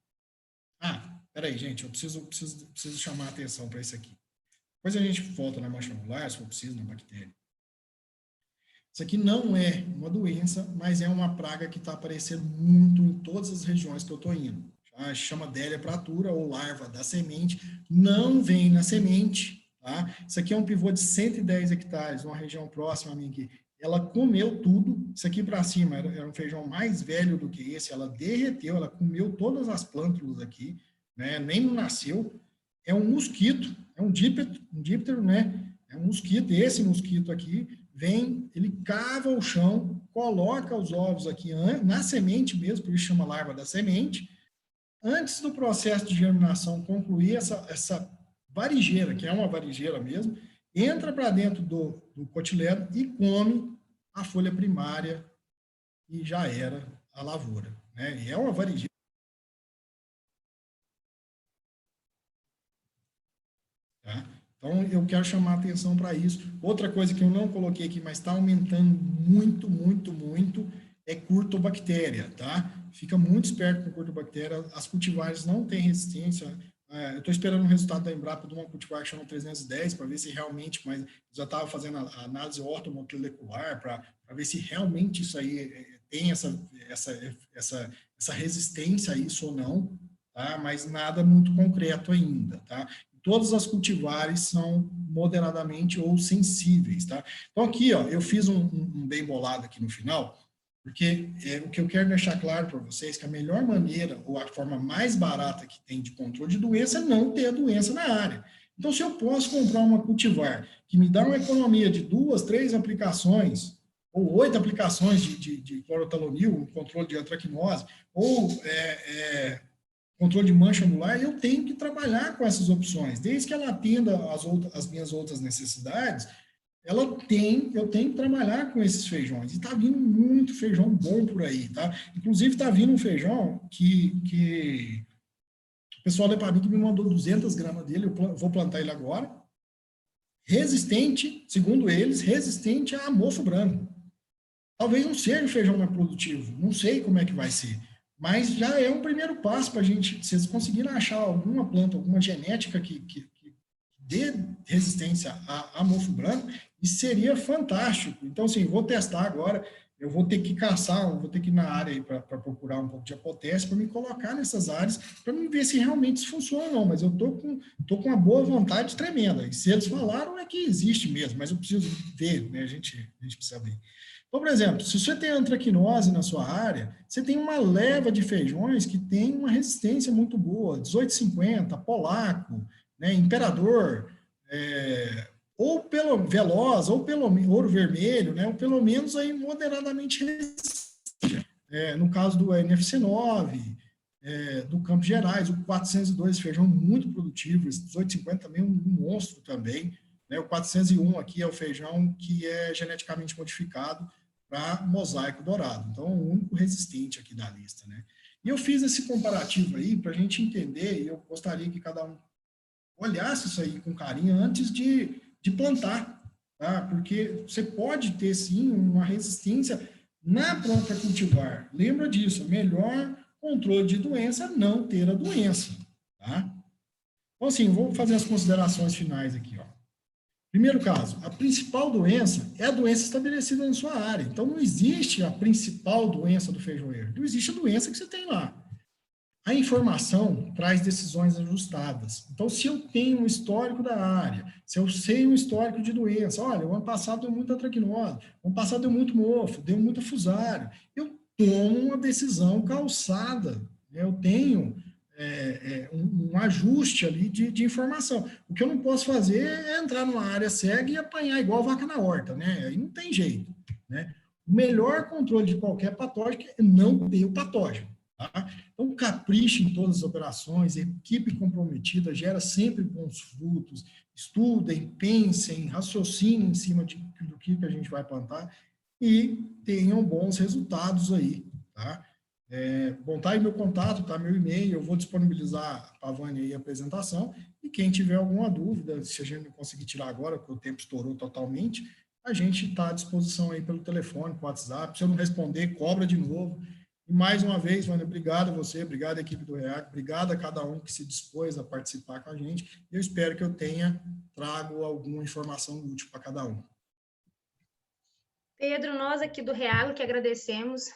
Peraí, gente, eu preciso chamar a atenção para isso aqui. Depois a gente volta na mancha angular, se for preciso, na bactéria. Isso aqui não é uma doença, mas é uma praga que está aparecendo muito em todas as regiões que eu estou indo. Chama Délia pratura ou larva da semente, não vem na semente, tá? Isso aqui é um pivô de 110 hectares, uma região próxima a mim aqui. Ela comeu tudo, isso aqui para cima era um feijão mais velho do que esse, ela derreteu, ela comeu todas as plântulas aqui, né? Nem nasceu. É um mosquito, é um díptero, né? É um mosquito, esse mosquito aqui vem, ele cava o chão, coloca os ovos aqui na semente mesmo, por isso chama larva da semente. Antes do processo de germinação concluir, essa varigeira, que é uma varigeira mesmo, entra para dentro do cotileno e come a folha primária e já era a lavoura. Né? E é uma varigeira. Tá? Então, eu quero chamar a atenção para isso. Outra coisa que eu não coloquei aqui, mas está aumentando muito, é curtobactéria, tá? Fica muito esperto com curtobactéria. As cultivares não têm resistência. Eu estou esperando o resultado da Embrapa de uma cultivar que chama 310, para ver se realmente, mas já estava fazendo a análise ortomolecular para ver se realmente isso aí tem essa resistência a isso ou não, tá? Mas nada muito concreto ainda, tá? Todas as cultivares são moderadamente ou sensíveis, tá? Então aqui, ó, eu fiz um bem bolado aqui no final, Porque o que eu quero deixar claro para vocês é que a melhor maneira, ou a forma mais barata que tem de controle de doença é não ter a doença na área. Então, se eu posso comprar uma cultivar que me dá uma economia de 2, 3 aplicações, ou 8 aplicações de clorotalonil, um controle de antracnose, ou controle de mancha anular, eu tenho que trabalhar com essas opções. Desde que ela atenda as minhas outras necessidades, eu tenho que trabalhar com esses feijões. E está vindo muito feijão bom por aí, tá? Inclusive, está vindo um feijão que o pessoal da Epabic me mandou 200 gramas dele, eu vou plantar ele agora. Resistente, segundo eles, resistente a mofo branco. Talvez não seja o feijão mais produtivo, não sei como é que vai ser, mas já é um primeiro passo para a gente, se vocês conseguirem achar alguma planta, alguma genética que dê resistência a mofo branco, isso seria fantástico. Então, assim, vou testar agora, eu vou ter que caçar, vou ter que ir na área aí para procurar um pouco de apotécia, para me colocar nessas áreas, para me ver se realmente isso funciona ou não, mas eu tô com uma boa vontade tremenda, e se eles falaram é que existe mesmo, mas eu preciso ver, né, a gente precisa ver. Então, por exemplo, se você tem antracnose na sua área, você tem uma leva de feijões que tem uma resistência muito boa, 1850, polaco, né, imperador, ou pelo veloz, ou pelo ouro vermelho, né, ou pelo menos aí moderadamente resistente. No caso do NFC9, do Campos Gerais, o 402, feijão muito produtivo, esse 1850 também um monstro também, né, o 401 aqui é o feijão que é geneticamente modificado para mosaico dourado. Então, é o único resistente aqui da lista, né? E eu fiz esse comparativo aí para a gente entender, e eu gostaria que cada um olhasse isso aí com carinho antes de plantar, tá? Porque você pode ter, sim, uma resistência na planta cultivar. Lembra disso, melhor controle de doença é não ter a doença, tá? Então, assim, vou fazer as considerações finais aqui, ó. Primeiro caso, a principal doença é a doença estabelecida na sua área. Então, não existe a principal doença do feijoeiro. Não existe a doença que você tem lá. A informação traz decisões ajustadas. Então, se eu tenho um histórico da área, se eu sei um histórico de doença, olha, o ano passado deu muita antracnose, o ano passado deu muito mofo, deu muito fusário, eu tomo uma decisão calçada. Né? Eu tenho um ajuste ali de informação. O que eu não posso fazer é entrar numa área cega e apanhar igual vaca na horta, né? Aí não tem jeito, né? O melhor controle de qualquer patógeno é não ter o patógeno, tá? Então, capriche em todas as operações, equipe comprometida gera sempre bons frutos, estudem, pensem, raciocinem em cima do que a gente vai plantar e tenham bons resultados aí, tá? Bom, tá aí meu contato, tá meu e-mail, eu vou disponibilizar para a Vânia aí a apresentação, e quem tiver alguma dúvida, se a gente não conseguir tirar agora, porque o tempo estourou totalmente, a gente está à disposição aí pelo telefone, pelo WhatsApp, se eu não responder, cobra de novo. E mais uma vez, Vânia, obrigado a você, obrigado à equipe do REAC, obrigado a cada um que se dispôs a participar com a gente, eu espero que eu tenha trago alguma informação útil para cada um.
Pedro, nós aqui do Realo que agradecemos.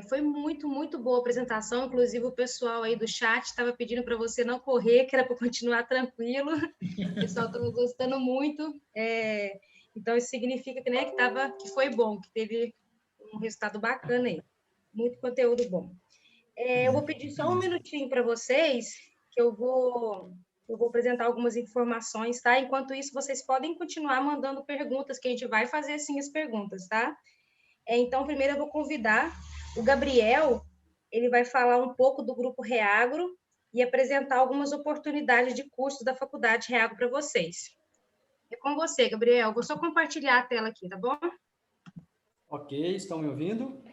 Foi muito, muito boa a apresentação. Inclusive, o pessoal aí do chat estava pedindo para você não correr, que era para continuar tranquilo. O pessoal estava gostando muito. Então, isso significa que, né, que foi bom, que teve um resultado bacana aí. Muito conteúdo bom. Eu vou pedir só um minutinho para vocês, que eu vou apresentar algumas informações, tá? Enquanto isso, vocês podem continuar mandando perguntas, que a gente vai fazer sim as perguntas, tá? Então, primeiro eu vou convidar o Gabriel, ele vai falar um pouco do Grupo Reagro e apresentar algumas oportunidades de curso da Faculdade Reagro para vocês. É com você, Gabriel. Vou só compartilhar a tela aqui, tá bom?
Ok, estão me ouvindo?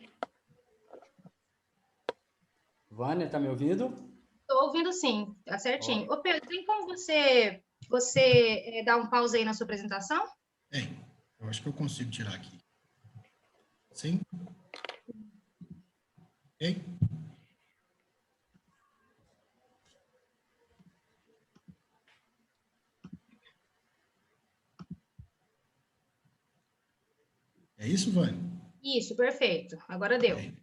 Vânia, está me ouvindo?
Estou ouvindo sim, tá certinho. Ô Pedro, tem como você dar um pause aí na sua apresentação?
Eu acho que eu consigo tirar aqui. Sim? Ok? É isso, Vânia?
Isso, perfeito. Agora deu.
Ok.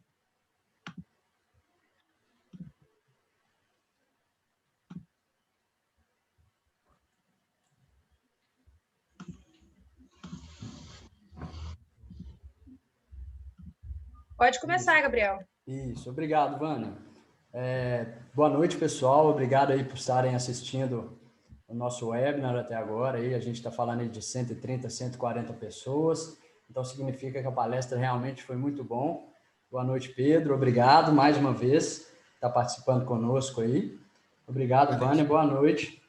Pode começar, Gabriel.
Isso, obrigado, Vânia. Boa noite, pessoal. Obrigado aí por estarem assistindo o nosso webinar até agora. Aí a gente está falando aí de 130, 140 pessoas. Então, significa que a palestra realmente foi muito bom. Boa noite, Pedro. Obrigado mais uma vez por estar participando conosco aí. Obrigado, Vânia. Boa noite.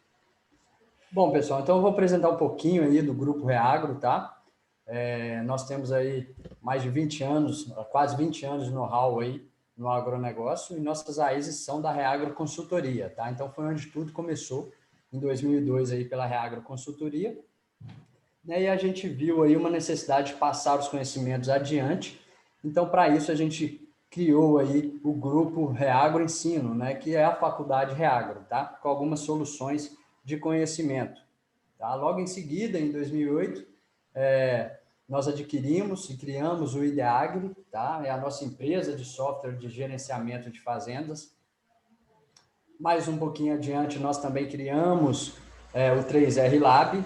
Bom, pessoal, então eu vou apresentar um pouquinho aí do Grupo Reagro, tá? Nós temos aí mais de 20 anos, quase 20 anos de know-how aí no agronegócio, e nossas raízes são da Reagro Consultoria, tá? Então foi onde tudo começou, em 2002 aí pela Reagro Consultoria, né? E a gente viu aí uma necessidade de passar os conhecimentos adiante. Então, para isso a gente criou aí o grupo Reagro Ensino, né, que é a faculdade Reagro, tá? Com algumas soluções de conhecimento, tá? Logo em seguida, em 2008, nós adquirimos e criamos o Ideagri, tá? É a nossa empresa de software de gerenciamento de fazendas. Mais um pouquinho adiante, nós também criamos o 3R Lab,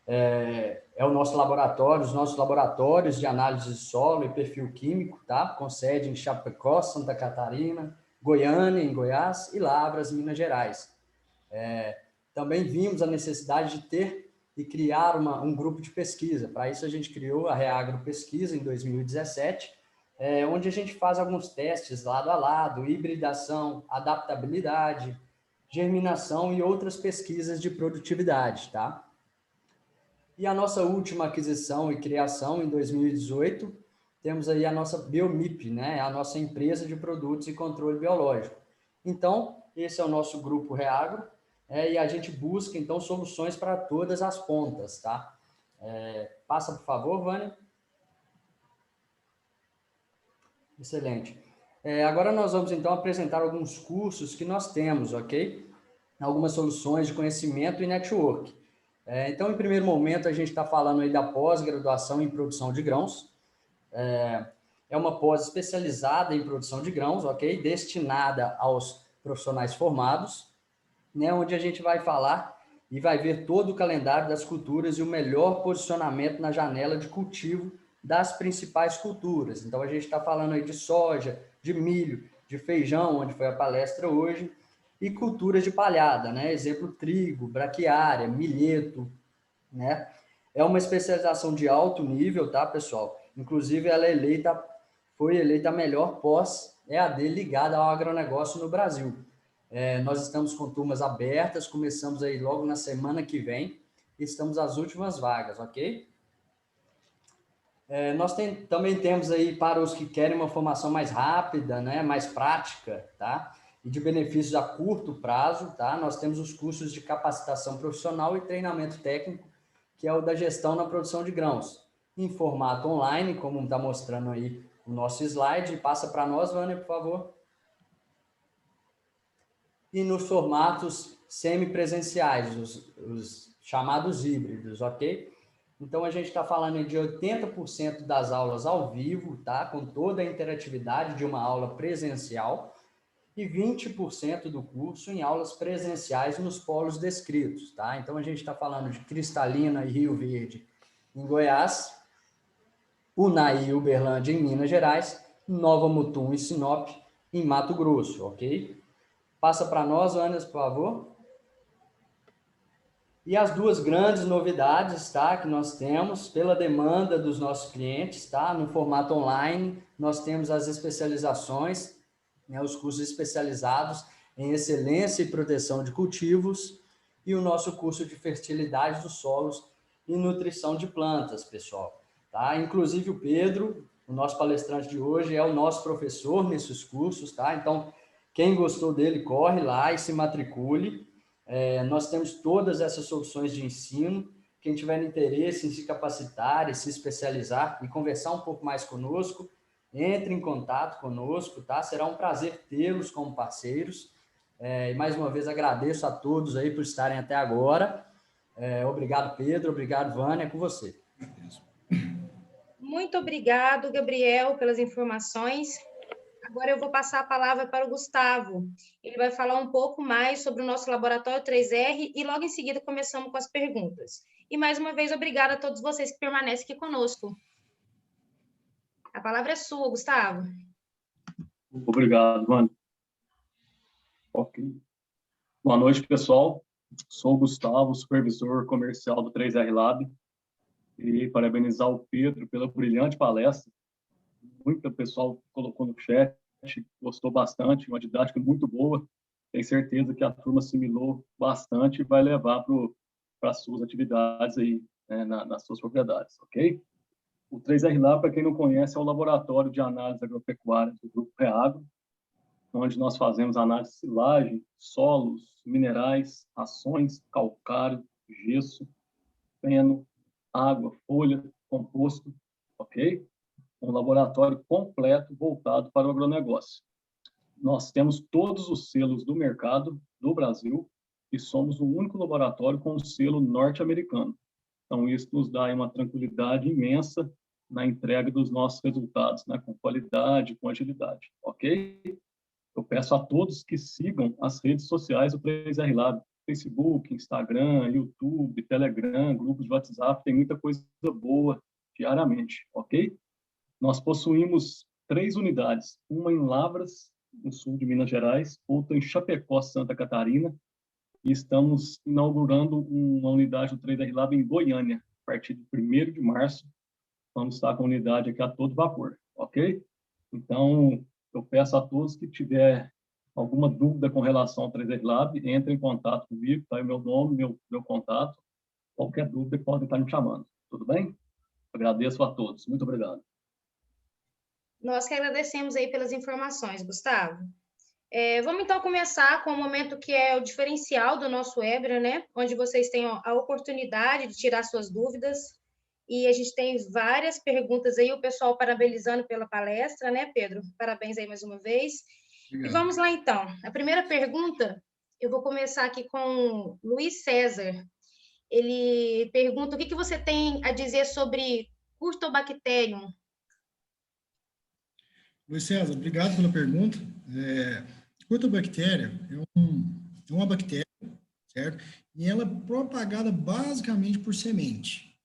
é o nosso laboratório, os nossos laboratórios de análise de solo e perfil químico, tá? Com sede em Chapecó, Santa Catarina, Goiânia, em Goiás, e Lavras, Minas Gerais. Também vimos a necessidade de ter e criar um grupo de pesquisa. Para isso, a gente criou a Reagro Pesquisa em 2017, onde a gente faz alguns testes lado a lado, hibridação, adaptabilidade, germinação e outras pesquisas de produtividade, tá? E a nossa última aquisição e criação, em 2018, temos aí a nossa Biomip, né? A nossa empresa de produtos e controle biológico. Então, esse é o nosso grupo Reagro, e a gente busca, então, soluções para todas as pontas, tá? Passa, por favor, Vânia. Excelente. Agora nós vamos, então, apresentar alguns cursos que nós temos, ok? Algumas soluções de conhecimento e network. Então, em primeiro momento, a gente está falando aí da pós-graduação em produção de grãos. É uma pós especializada em produção de grãos, ok? Destinada aos profissionais formados, né? Onde a gente vai falar e vai ver todo o calendário das culturas e o melhor posicionamento na janela de cultivo das principais culturas. Então, a gente está falando aí de soja, de milho, de feijão, onde foi a palestra hoje, e culturas de palhada, né? Exemplo, trigo, braquiária, milheto, né? É uma especialização de alto nível, tá, pessoal? Inclusive, ela foi eleita a melhor pós-EAD ligada ao agronegócio no Brasil. Nós estamos com turmas abertas, começamos aí logo na semana que vem, e estamos às últimas vagas, ok? Nós também temos aí para os que querem uma formação mais rápida, né, mais prática, tá? E de benefícios a curto prazo, tá? Nós temos os cursos de capacitação profissional e treinamento técnico, que é o da gestão na produção de grãos, em formato online, como está mostrando aí o nosso slide. Passa para nós, Vânia, por favor. E nos formatos semipresenciais, os chamados híbridos, ok? Então, a gente está falando de 80% das aulas ao vivo, tá? Com toda a interatividade de uma aula presencial, e 20% do curso em aulas presenciais nos polos descritos, tá? Então, a gente está falando de Cristalina e Rio Verde, em Goiás, Unai e Uberlândia, em Minas Gerais, Nova Mutum e Sinop, em Mato Grosso, ok? Passa para nós, Anderson, por favor. E as duas grandes novidades, tá, que nós temos, pela demanda dos nossos clientes, tá, no formato online, nós temos as especializações, né, os cursos especializados em excelência e proteção de cultivos, e o nosso curso de fertilidade dos solos e nutrição de plantas, pessoal. Tá? Inclusive o Pedro, o nosso palestrante de hoje, é o nosso professor nesses cursos, tá? Então, quem gostou dele, corre lá e se matricule. Nós temos todas essas soluções de ensino. Quem tiver interesse em se capacitar e se especializar e conversar um pouco mais conosco, entre em contato conosco, tá? Será um prazer tê-los como parceiros. E mais uma vez agradeço a todos aí por estarem até agora. Obrigado, Pedro. Obrigado, Vânia. É com você.
Muito obrigado, Gabriel, pelas informações. Agora eu vou passar a palavra para o Gustavo. Ele vai falar um pouco mais sobre o nosso laboratório 3R e logo em seguida começamos com as perguntas. E mais uma vez, obrigada a todos vocês que permanecem aqui conosco. A palavra é sua, Gustavo.
Obrigado, Vânia. Ok. Boa noite, pessoal. Sou o Gustavo, supervisor comercial do 3R Lab. Queria parabenizar o Pedro pela brilhante palestra. Muita pessoal colocou no chat, gostou bastante, uma didática muito boa. Tenho certeza que a turma assimilou bastante e vai levar para as suas atividades aí, né, nas suas propriedades, ok? O 3R Lab, para quem não conhece, é o laboratório de análise agropecuária do Grupo Reagro, onde nós fazemos análise de silagem, solos, minerais, rações, calcário, gesso, feno, água, folha, composto, ok? Um laboratório completo voltado para o agronegócio. Nós temos todos os selos do mercado do Brasil e somos o único laboratório com um selo norte-americano. Então, isso nos dá uma tranquilidade imensa na entrega dos nossos resultados, né? Com qualidade, com agilidade, ok? Eu peço a todos que sigam as redes sociais do 3R Lab, Facebook, Instagram, YouTube, Telegram, grupos de WhatsApp, tem muita coisa boa diariamente, ok? Nós possuímos 3 unidades, uma em Lavras, no sul de Minas Gerais, outra em Chapecó, Santa Catarina, e estamos inaugurando uma unidade do 3R Lab em Goiânia, a partir de 1º de março. Vamos estar com a unidade aqui a todo vapor, ok? Então, eu peço a todos que tiver alguma dúvida com relação ao 3R Lab, entre em contato comigo, tá aí o meu nome, meu contato. Qualquer dúvida, podem estar me chamando. Tudo bem? Agradeço a todos. Muito obrigado.
Nós que agradecemos aí pelas informações, Gustavo. Vamos então começar com o momento que é o diferencial do nosso webinar, né? Onde vocês têm a oportunidade de tirar suas dúvidas. E a gente tem várias perguntas aí, o pessoal parabenizando pela palestra, né, Pedro? Parabéns aí mais uma vez.
Obrigado.
E vamos lá, então. A primeira pergunta, eu vou começar aqui com o Luiz César. Ele pergunta o que você tem a dizer sobre Curtobacterium.
Luiz César, obrigado pela pergunta. Curtobactéria é uma bactéria, certo? E ela é propagada basicamente por semente.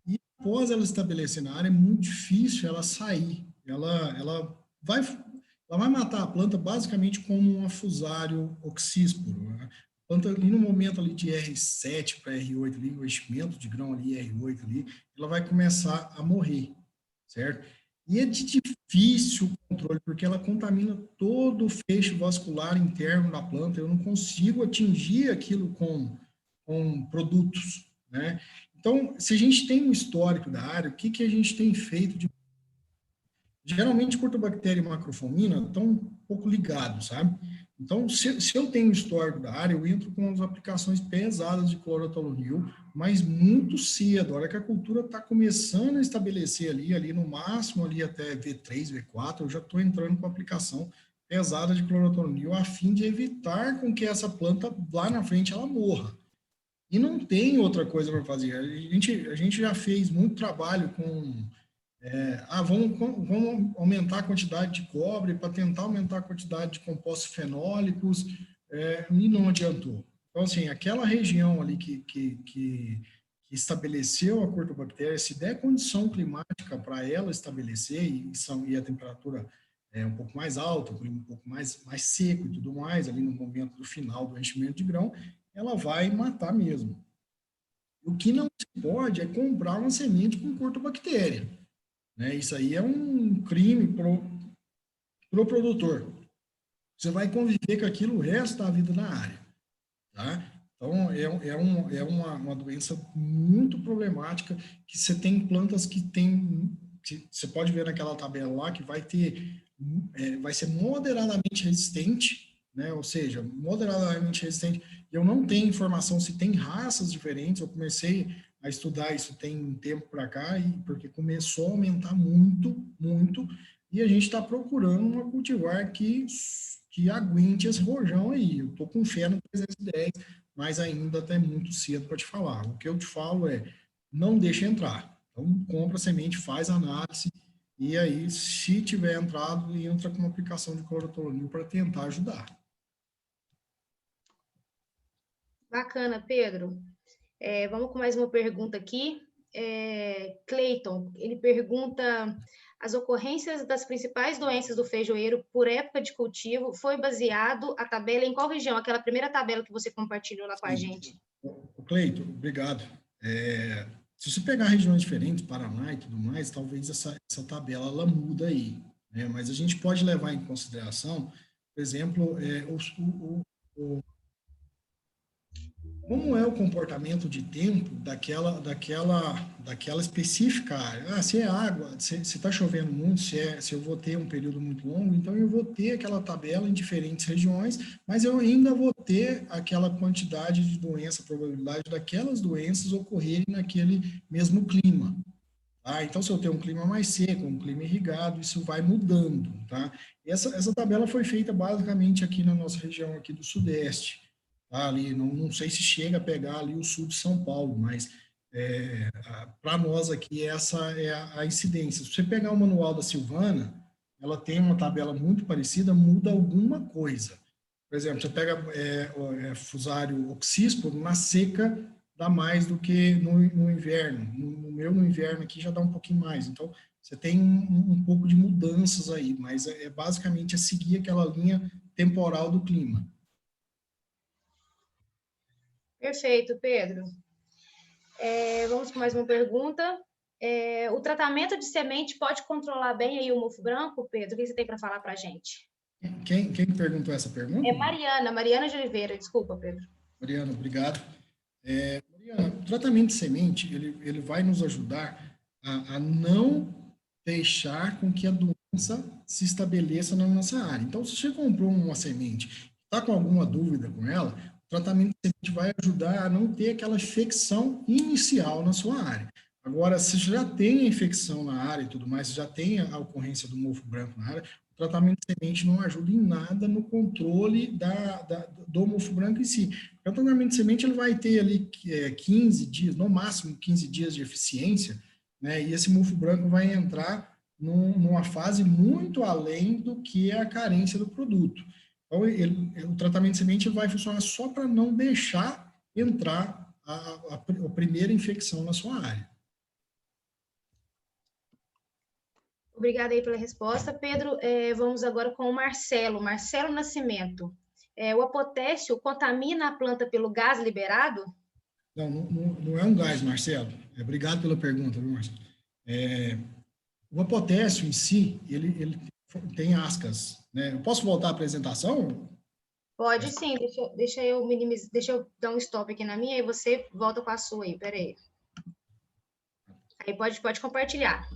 E após ela estabelecer na área, é muito difícil ela sair. Ela vai matar a planta basicamente como um afusário oxísporo, né? A planta, ali no momento ali de R7 para R8, ali, o enchimento de grão ali, R8 ali, ela vai começar a morrer, certo? E é de difícil controle, porque ela contamina todo o feixe vascular interno da planta. Eu não consigo atingir aquilo com produtos, né? Então, se a gente tem um histórico da área, o que a gente tem feito de... Geralmente, Curtobactéria e macrofomina estão um pouco ligados, sabe? Então, se eu tenho um histórico da área, eu entro com as aplicações pesadas de clorotoluenil, mas muito cedo, a hora que a cultura está começando a estabelecer ali no máximo ali até V3, V4, eu já estou entrando com a aplicação pesada de clorotoluenil a fim de evitar com que essa planta lá na frente ela morra. E não tem outra coisa para fazer. A gente já fez muito trabalho com... vamos aumentar a quantidade de cobre para tentar aumentar a quantidade de compostos fenólicos, e não adiantou. Então, assim, aquela região ali que estabeleceu a curtobactéria, se der condição climática para ela estabelecer, e a temperatura é um pouco mais alta, o clima um pouco mais seco e tudo mais, ali no momento do final do enchimento de grão, ela vai matar mesmo. O que não se pode é comprar uma semente com curtobactéria, né? Isso aí é um crime pro produtor. Você vai conviver com aquilo o resto da vida na área, tá? Então, é uma doença muito problemática, que você tem plantas que tem... Você pode ver naquela tabela lá que vai ser moderadamente resistente, né? Ou seja, moderadamente resistente. Eu não tenho informação se tem raças diferentes. Eu comecei a estudar isso tem um tempo para cá, porque começou a aumentar muito, muito, e a gente está procurando uma cultivar que aguente esse rojão aí. Eu estou com fé no 310, mas ainda até muito cedo para te falar. O que eu te falo é, não deixa entrar. Então, compra a semente, faz a análise, e aí, se tiver entrado, entra com uma aplicação de clorotoluenil para tentar ajudar.
Bacana, Pedro. Vamos com mais uma pergunta aqui. Cleiton, ele pergunta: as ocorrências das principais doenças do feijoeiro por época de cultivo foi baseado a tabela em qual região? Aquela primeira tabela que você compartilhou lá com a gente.
Cleiton, obrigado. Se você pegar regiões diferentes, Paraná e tudo mais, talvez essa tabela ela muda aí, né? Mas a gente pode levar em consideração, por exemplo, como é o comportamento de tempo daquela específica área. Se é água, se está chovendo muito, se eu vou ter um período muito longo, então eu vou ter aquela tabela em diferentes regiões, mas eu ainda vou ter aquela quantidade de doença, probabilidade daquelas doenças ocorrerem naquele mesmo clima. Tá? Então, se eu tenho um clima mais seco, um clima irrigado, isso vai mudando. Tá? Essa tabela foi feita basicamente aqui na nossa região aqui do Sudeste. Tá? Ali, não sei se chega a pegar ali o sul de São Paulo, mas para nós aqui essa é a incidência. Se você pegar o manual da Silvana, ela tem uma tabela muito parecida, muda alguma coisa. Por exemplo, você pega fusário oxísporo, na seca dá mais do que no inverno. No inverno aqui já dá um pouquinho mais. Então, você tem um pouco de mudanças aí, mas basicamente seguir aquela linha temporal do clima.
Perfeito, Pedro. Vamos com mais uma pergunta. O tratamento de semente pode controlar bem aí o mofo branco, Pedro? O que você tem para falar para a gente?
Quem perguntou essa pergunta?
Mariana de Oliveira, desculpa, Pedro.
Mariana, obrigado. Mariana, o tratamento de semente, ele vai nos ajudar a não deixar com que a doença se estabeleça na nossa área. Então, se você comprou uma semente, está com alguma dúvida com ela, o tratamento de semente vai ajudar a não ter aquela infecção inicial na sua área. Agora, se já tem a infecção na área e tudo mais, se já tem a ocorrência do mofo branco na área, o tratamento de semente não ajuda em nada no controle do mofo branco em si. O tratamento de semente ele vai ter ali 15 dias, no máximo 15 dias de eficiência, né? E esse mofo branco vai entrar numa fase muito além do que é a carência do produto. Então, o tratamento de semente vai funcionar só para não deixar entrar a primeira infecção na sua área.
Obrigada aí pela resposta, Pedro. Vamos agora com o Marcelo. Marcelo Nascimento. O apotécio contamina a planta pelo gás liberado?
Não é um gás, Marcelo. Obrigado pela pergunta, viu, Marcelo? O apotécio em si, ele tem ascas, né? Eu posso voltar à apresentação?
Pode sim, deixa eu dar um stop aqui na minha e você volta com a sua aí, peraí. Aí pode compartilhar.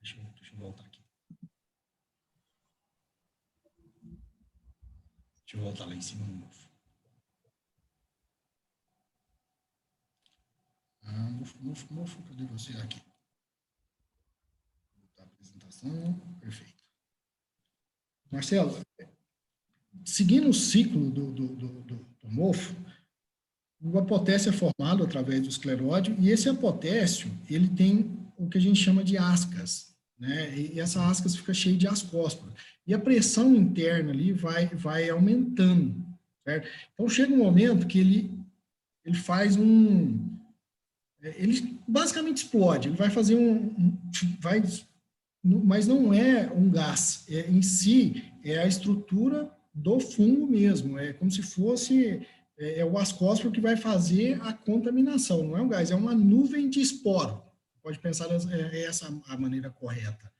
Deixa eu voltar aqui. Deixa eu voltar lá em cima de novo. Mofo, cadê você? Aqui. Voltar a apresentação, perfeito. Marcelo, seguindo o ciclo do mofo, o apotécio é formado através do escleródio e esse apotécio, ele tem o que a gente chama de ascas, né? E essa ascas fica cheia de ascósporo. E a pressão interna ali vai aumentando, certo? Então, chega um momento que ele faz ele basicamente explode, ele vai fazer mas não é um gás, em si é a estrutura do fungo mesmo, é como se fosse o ascósporo que vai fazer a contaminação, não é um gás, é uma nuvem de esporo, pode pensar essa a maneira correta,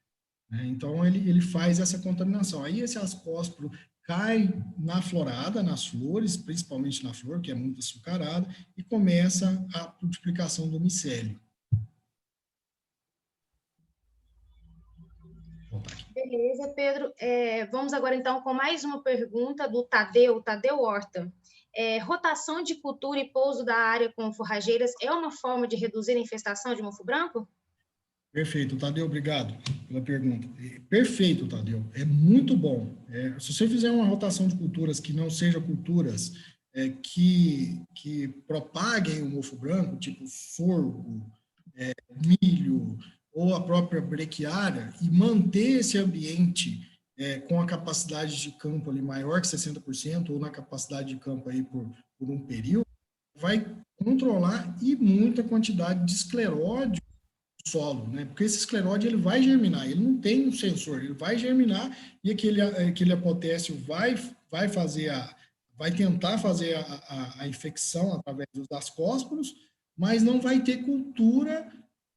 né? Então ele faz essa contaminação, aí esse ascósporo cai na florada, nas flores, principalmente na flor, que é muito açucarada, e começa a multiplicação do micélio.
Beleza, Pedro. Vamos agora, então, com mais uma pergunta do Tadeu Horta. Rotação de cultura e pouso da área com forrageiras é uma forma de reduzir a infestação de mofo branco?
Perfeito, Tadeu, obrigado pela pergunta. Perfeito, Tadeu, é muito bom. Se você fizer uma rotação de culturas que não sejam culturas que propaguem o mofo branco, tipo sorgo, milho, ou a própria brequiária, e manter esse ambiente com a capacidade de campo ali maior que 60%, ou na capacidade de campo aí por um período, vai controlar e muita quantidade de escleródio no solo, né? Porque esse escleródio ele vai germinar, ele não tem um sensor, ele vai germinar e aquele apotécio vai tentar fazer a infecção através dos ascósporos, mas não vai ter cultura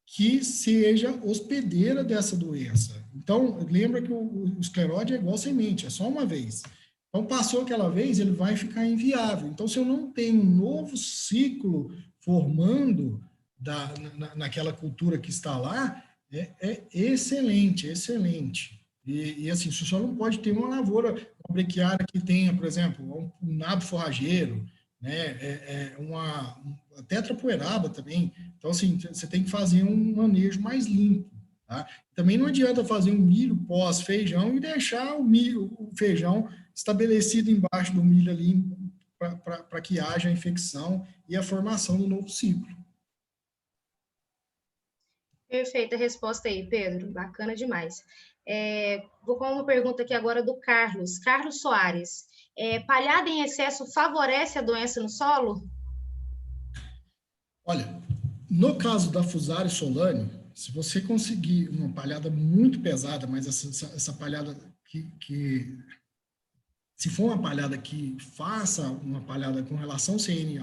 que seja hospedeira dessa doença. Então, lembra que o escleróide é igual semente, é só uma vez. Então, passou aquela vez, ele vai ficar inviável. Então, se eu não tenho um novo ciclo formando naquela cultura que está lá, é excelente, excelente. E assim, o senhor não pode ter uma lavoura, uma brequiária que tenha, por exemplo, um nabo forrageiro, né? A tetrapoeraba também. Então, assim, você tem que fazer um manejo mais limpo, tá? Também não adianta fazer um milho pós-feijão e deixar o feijão estabelecido embaixo do milho ali para que haja a infecção e a formação do novo ciclo.
Perfeita resposta aí, Pedro. Bacana demais. Vou com uma pergunta aqui agora do Carlos. Carlos Soares. Palhada em excesso favorece a doença no solo?
Olha, no caso da Fusarium solane, se você conseguir uma palhada muito pesada, mas essa palhada se for uma palhada que faça uma palhada com relação CN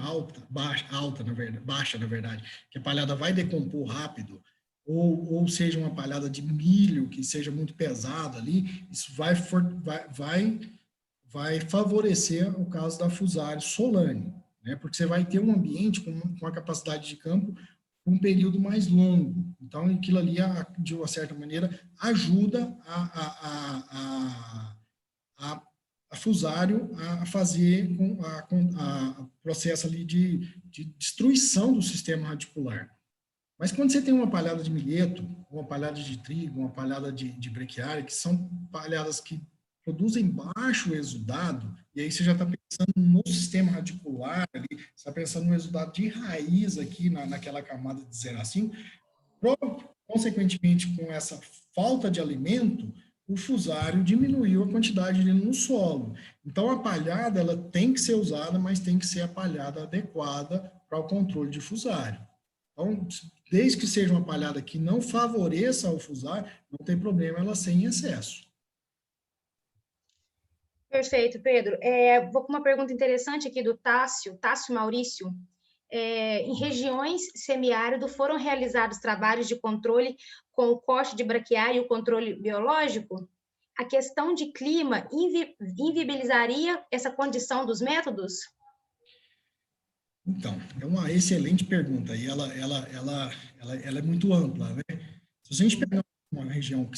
baixa, na verdade, que a palhada vai decompor rápido, ou seja uma palhada de milho que seja muito pesada ali, isso vai favorecer o caso da Fusarium solane, né? Porque você vai ter um ambiente com a capacidade de campo um período mais longo. Então, aquilo ali, de uma certa maneira, ajuda a Fusarium a fazer a processo ali de destruição do sistema radicular. Mas quando você tem uma palhada de milheto, uma palhada de trigo, uma palhada de brequiária, que são palhadas que produzem baixo exudado, e aí você já está pensando no sistema radicular, ali, você está pensando no exudado de raiz aqui naquela camada de 0 a 5, consequentemente, com essa falta de alimento, o Fusarium diminuiu a quantidade dele no solo. Então, a palhada ela tem que ser usada, mas tem que ser a palhada adequada para o controle de Fusarium. Então, desde que seja uma palhada que não favoreça o Fusarium, não tem problema ela ser em excesso.
Perfeito, Pedro. Vou com uma pergunta interessante aqui do Tássio Maurício. Em regiões semiárido foram realizados trabalhos de controle com o corte de braquiária e o controle biológico? A questão de clima inviabilizaria essa condição dos métodos?
Então, é uma excelente pergunta e ela é muito ampla, né? Se a gente pegar uma região que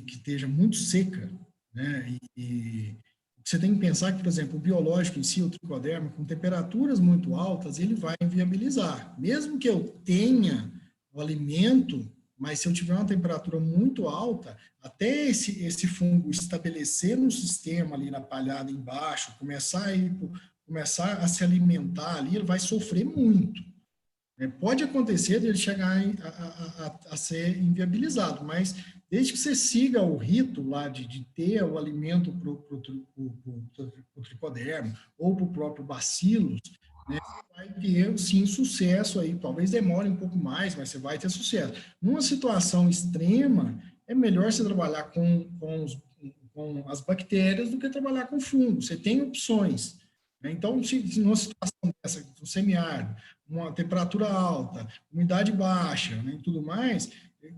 esteja muito seca, né, e você tem que pensar que, por exemplo, o biológico em si, o tricoderma, com temperaturas muito altas, ele vai inviabilizar. Mesmo que eu tenha o alimento, mas se eu tiver uma temperatura muito alta, até esse fungo estabelecer no sistema ali na palhada embaixo, começar a se alimentar ali, ele vai sofrer muito. Pode acontecer de ele chegar a ser inviabilizado, mas desde que você siga o rito lá de ter o alimento para o tricoderma ou para o próprio bacilos, né, vai ter, sim, sucesso aí. Talvez demore um pouco mais, mas você vai ter sucesso. Numa situação extrema, é melhor você trabalhar com as bactérias do que trabalhar com fungo. Você tem opções. Então, se numa situação dessa, um semiárido, uma temperatura alta, umidade baixa, né, e tudo mais,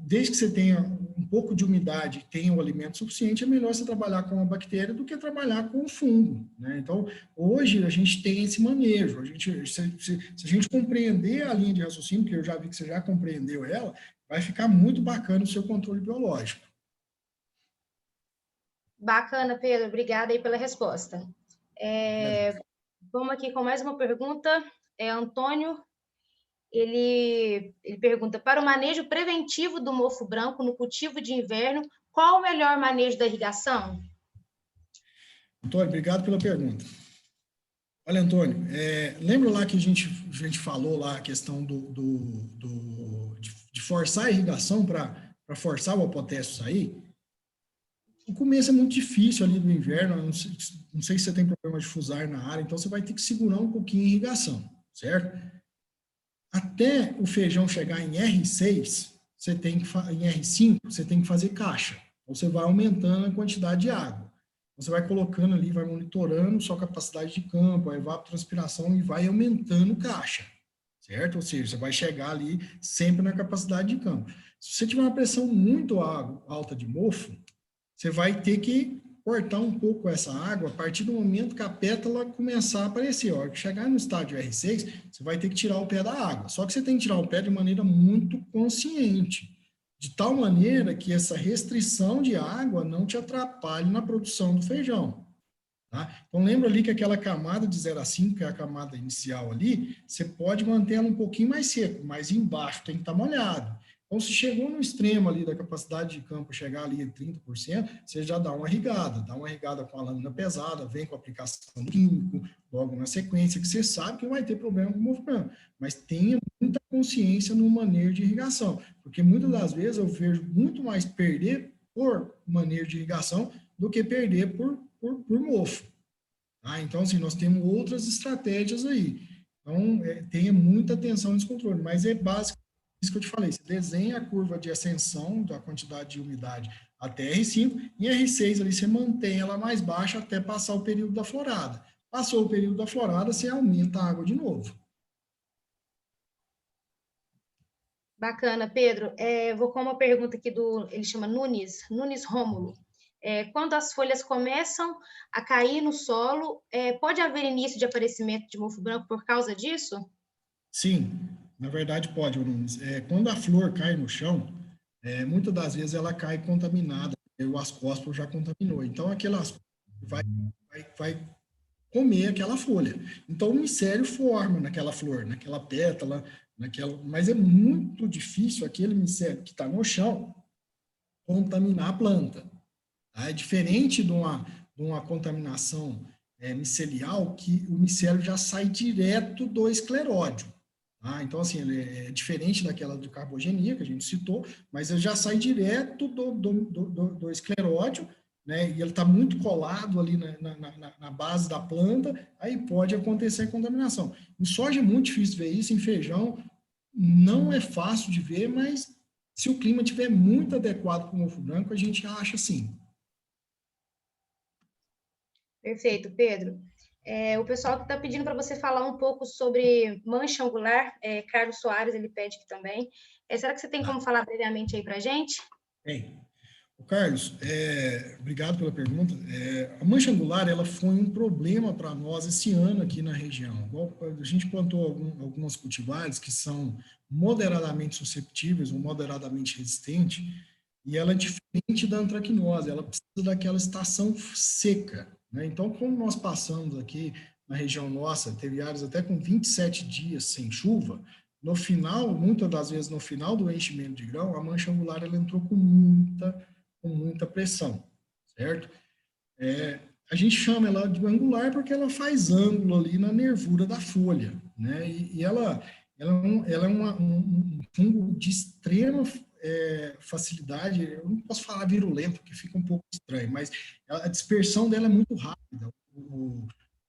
desde que você tenha um pouco de umidade e tenha o alimento suficiente, é melhor você trabalhar com a bactéria do que trabalhar com o fungo, né? Então, hoje a gente tem esse manejo. Se a gente compreender a linha de raciocínio, que eu já vi que você já compreendeu ela, vai ficar muito bacana o seu controle biológico.
Bacana, Pedro. Obrigada aí pela resposta. Vamos aqui com mais uma pergunta. Antônio, ele pergunta, para o manejo preventivo do mofo branco no cultivo de inverno, qual o melhor manejo da irrigação?
Antônio, obrigado pela pergunta. Olha, Antônio, lembra lá que a gente falou lá a questão de forçar a irrigação para forçar o apotécio sair? O começo é muito difícil ali do inverno, não sei se você tem problema de fusar na área, então você vai ter que segurar um pouquinho a irrigação, certo? até o feijão chegar em R6, em R5, você tem que fazer caixa. Então, você vai aumentando a quantidade de água. Você vai colocando ali, vai monitorando sua capacidade de campo, a evapotranspiração e vai aumentando caixa, certo? Ou seja, você vai chegar ali sempre na capacidade de campo. Se você tiver uma pressão muito alta de mofo, você vai ter que cortar um pouco essa água a partir do momento que a pétala começar a aparecer. A hora que chegar no estágio R6, você vai ter que tirar o pé da água. Só que você tem que tirar o pé de maneira muito consciente, de tal maneira que essa restrição de água não te atrapalhe na produção do feijão. Tá? Então, lembra ali que aquela camada de 0 a 5, que é a camada inicial ali, você pode manter ela um pouquinho mais seco, mas embaixo tem que estar molhado. Então, se chegou no extremo ali da capacidade de campo, chegar ali em 30%, você já dá uma irrigada com a lâmina pesada, vem com a aplicação do químico, logo na sequência, que você sabe que vai ter problema com o movimento. Mas tenha muita consciência no manejo de irrigação, porque muitas das vezes eu vejo muito mais perder por manejo de irrigação do que perder por mofo. Tá? Então, assim, nós temos outras estratégias aí. Então, tenha muita atenção nesse controle, mas é básico isso que eu te falei, você desenha a curva de ascensão da quantidade de umidade até R5, e R6 ali você mantém ela mais baixa até passar o período da florada. Passou o período da florada, você aumenta a água de novo.
Bacana, Pedro. Vou com uma pergunta aqui ele chama Nunes Rômulo. Quando as folhas começam a cair no solo, pode haver início de aparecimento de mofo branco por causa disso?
Sim, na verdade pode, Nunes. Quando a flor cai no chão, muitas das vezes ela cai contaminada, o ascósporo já contaminou. Então, aquele ascósporo vai comer aquela folha. Então, o micélio forma naquela flor, naquela pétala, mas é muito difícil aquele micélio que está no chão contaminar a planta. Tá? É diferente de uma contaminação micelial, que o micélio já sai direto do escleródio. Tá? Então, assim, ele é diferente daquela de carbogenia, que a gente citou, mas ele já sai direto do escleródio, né? E ele está muito colado ali na base da planta, aí pode acontecer a contaminação. Em soja é muito difícil ver isso, em feijão não é fácil de ver, mas se o clima estiver muito adequado para o mofo branco, a gente acha sim.
Perfeito, Pedro. O pessoal que está pedindo para você falar um pouco sobre mancha angular, Carlos Soares, ele pede aqui também. Será que você tem como falar brevemente aí para a gente?
Tem. Carlos, obrigado pela pergunta. A mancha angular, ela foi um problema para nós esse ano aqui na região. A gente plantou algumas cultivares que são moderadamente susceptíveis ou moderadamente resistentes, e ela é diferente da antracnose, ela precisa daquela estação seca, né? Então, como nós passamos aqui na região nossa, teve áreas até com 27 dias sem chuva, no final, muitas das vezes no final do enchimento de grão, a mancha angular ela entrou com muita pressão, certo? A gente chama ela de angular porque ela faz ângulo ali na nervura da folha, né? E ela é um fungo de extrema facilidade, eu não posso falar virulento, porque fica um pouco estranho, mas a dispersão dela é muito rápida.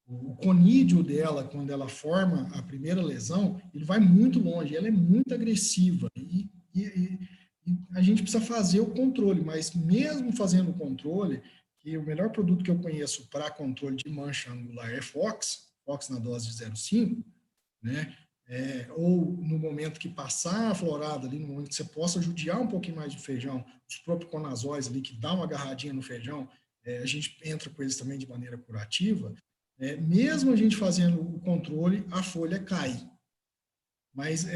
O conídeo dela, quando ela forma a primeira lesão, ele vai muito longe, ela é muito agressiva, e a gente precisa fazer o controle, mas mesmo fazendo o controle, que o melhor produto que eu conheço para controle de mancha angular é Fox na dose de 0,5, né? Ou no momento que passar a florada ali, no momento que você possa judiar um pouquinho mais de feijão, os propiconazóis ali que dá uma agarradinha no feijão, a gente entra com eles também de maneira curativa, mesmo a gente fazendo o controle, a folha cai. Mas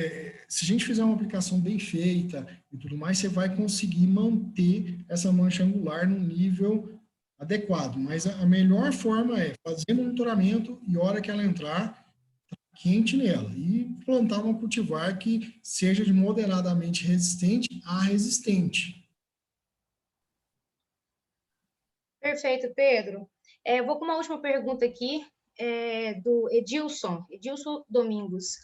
se a gente fizer uma aplicação bem feita e tudo mais, você vai conseguir manter essa mancha angular no nível adequado. Mas a melhor forma é fazer monitoramento e, hora que ela entrar, quente nela. E plantar uma cultivar que seja de moderadamente resistente a resistente.
Perfeito, Pedro. Vou com uma última pergunta aqui, do Edilson Domingos.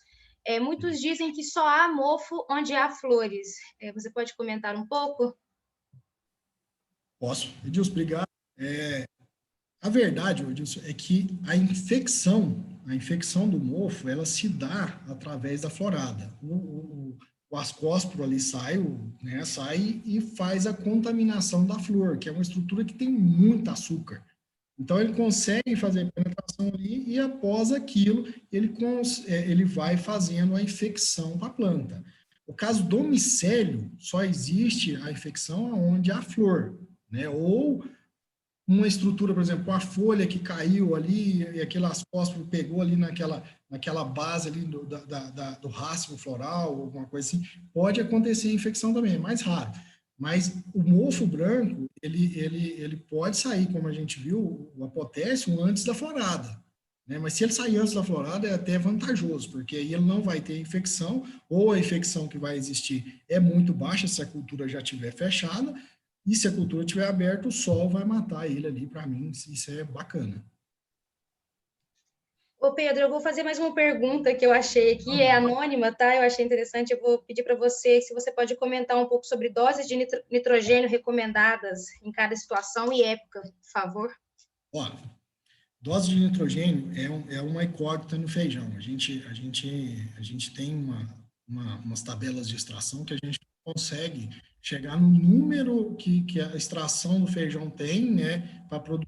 Muitos dizem que só há mofo onde há flores. Você pode comentar um pouco?
Posso. Edilson, obrigado. A verdade, Edilson, é que a infecção a infecção do mofo, ela se dá através da florada. O ascósporo ali sai, sai e faz a contaminação da flor, que é uma estrutura que tem muito açúcar. Então, ele consegue fazer a penetração ali e, após aquilo, ele vai fazendo a infecção para a planta. O caso do micélio, só existe a infecção onde há flor, né? Ou uma estrutura, por exemplo, a folha que caiu ali e aquele ascósporo pegou ali naquela base ali do rastro floral, alguma coisa assim, pode acontecer a infecção também, é mais raro. Mas o mofo branco, ele pode sair, como a gente viu, o apotécio antes da florada, né? Mas se ele sair antes da florada, é até vantajoso, porque aí ele não vai ter infecção, ou a infecção que vai existir é muito baixa se a cultura já estiver fechada, e se a cultura estiver aberta, o sol vai matar ele ali. Para mim, isso é bacana.
Ô, Pedro, eu vou fazer mais uma pergunta que eu achei aqui, é anônima, tá? Eu achei interessante, eu vou pedir para você se você pode comentar um pouco sobre doses de nitrogênio recomendadas em cada situação e época, por favor.
Ó, dose de nitrogênio é uma incógnita no feijão. A gente tem umas tabelas de extração que a gente consegue chegar no número que a extração do feijão tem, né, para produzir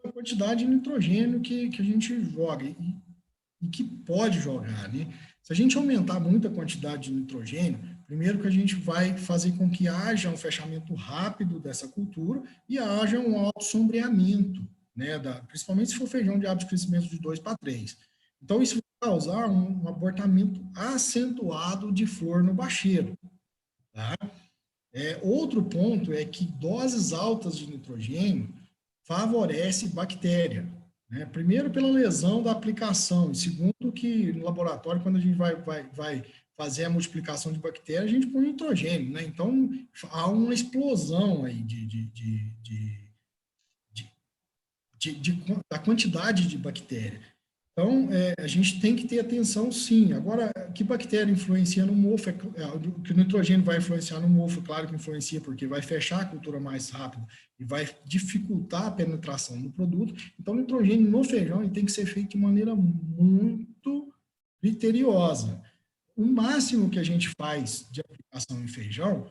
a quantidade de nitrogênio que a gente joga e que pode jogar, né? Se a gente aumentar muito a quantidade de nitrogênio, primeiro que a gente vai fazer com que haja um fechamento rápido dessa cultura e haja um alto sombreamento, né? Principalmente se for feijão de hábito de crescimento de 2 para 3. Então, isso vai causar um abortamento acentuado de flor no bacheiro, tá? Outro ponto é que doses altas de nitrogênio favorece bactéria, né? Primeiro, pela lesão da aplicação, e segundo, que no laboratório, quando a gente vai fazer a multiplicação de bactérias, a gente põe nitrogênio, né? Então, há uma explosão aí da quantidade de bactéria. Então, a gente tem que ter atenção, sim. Agora, que bactéria influencia no mofo? Que o nitrogênio vai influenciar no mofo, claro que influencia, porque vai fechar a cultura mais rápido e vai dificultar a penetração no produto. Então, o nitrogênio no feijão ele tem que ser feito de maneira muito criteriosa. O máximo que a gente faz de aplicação em feijão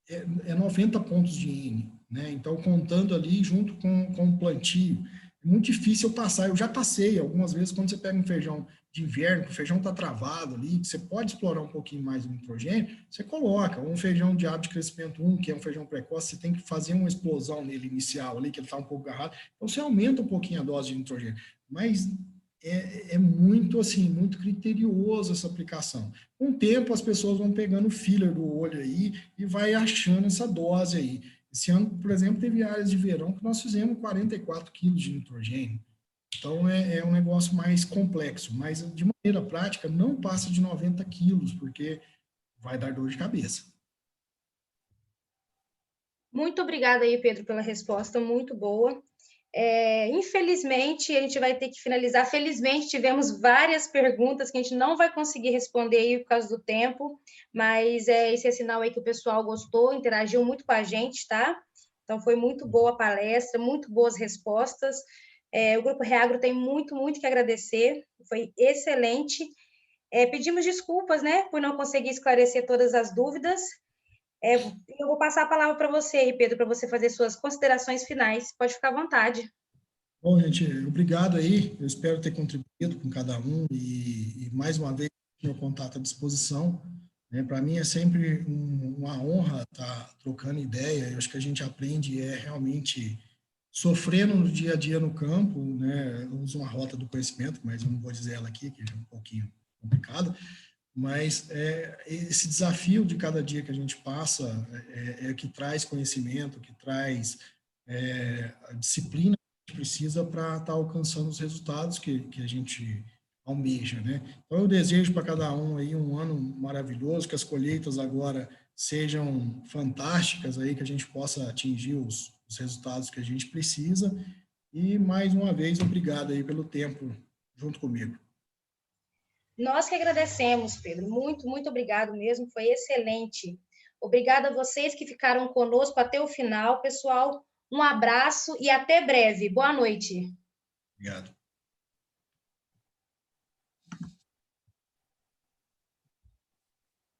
é 90 pontos de N, né? Então, contando ali junto com o plantio. É muito difícil eu passar. Eu já passei algumas vezes, quando você pega um feijão de inverno, que o feijão está travado ali, que você pode explorar um pouquinho mais o nitrogênio, você coloca. Um feijão de hábito de crescimento 1, que é um feijão precoce, você tem que fazer uma explosão nele inicial ali, que ele está um pouco agarrado. Então, você aumenta um pouquinho a dose de nitrogênio. Mas é muito, assim, muito criterioso essa aplicação. Com o tempo, as pessoas vão pegando o filler do olho aí e vai achando essa dose aí. Esse ano, por exemplo, teve áreas de verão que nós fizemos 44 quilos de nitrogênio. Então, é um negócio mais complexo, mas de maneira prática não passa de 90 quilos, porque vai dar dor de cabeça.
Muito obrigada aí, Pedro, pela resposta, muito boa. Infelizmente, a gente vai ter que finalizar. Felizmente, tivemos várias perguntas que a gente não vai conseguir responder aí por causa do tempo, mas esse é sinal aí que o pessoal gostou, interagiu muito com a gente, tá? Então, foi muito boa a palestra, muito boas respostas. O Grupo Reagro tem muito, muito que agradecer, foi excelente. Pedimos desculpas, né, por não conseguir esclarecer todas as dúvidas. Eu vou passar a palavra para você, Pedro, para você fazer suas considerações finais. Pode ficar à vontade.
Bom, gente, obrigado aí. Eu espero ter contribuído com cada um e mais uma vez, meu contato à disposição. Para mim é sempre uma honra estar trocando ideia. Eu acho que a gente aprende realmente sofrendo no dia a dia no campo, né? Eu uso uma rota do conhecimento, mas eu não vou dizer ela aqui, que é um pouquinho complicado. Mas esse desafio de cada dia que a gente passa que traz conhecimento, que traz a disciplina que a gente precisa para estar alcançando os resultados que a gente almeja, né? Então, eu desejo para cada um aí um ano maravilhoso, que as colheitas agora sejam fantásticas aí, que a gente possa atingir os resultados que a gente precisa. E, mais uma vez, obrigado aí pelo tempo junto comigo.
Nós que agradecemos, Pedro. Muito, muito obrigado mesmo. Foi excelente. Obrigada a vocês que ficaram conosco até o final. Pessoal, um abraço e até breve. Boa noite.
Obrigado.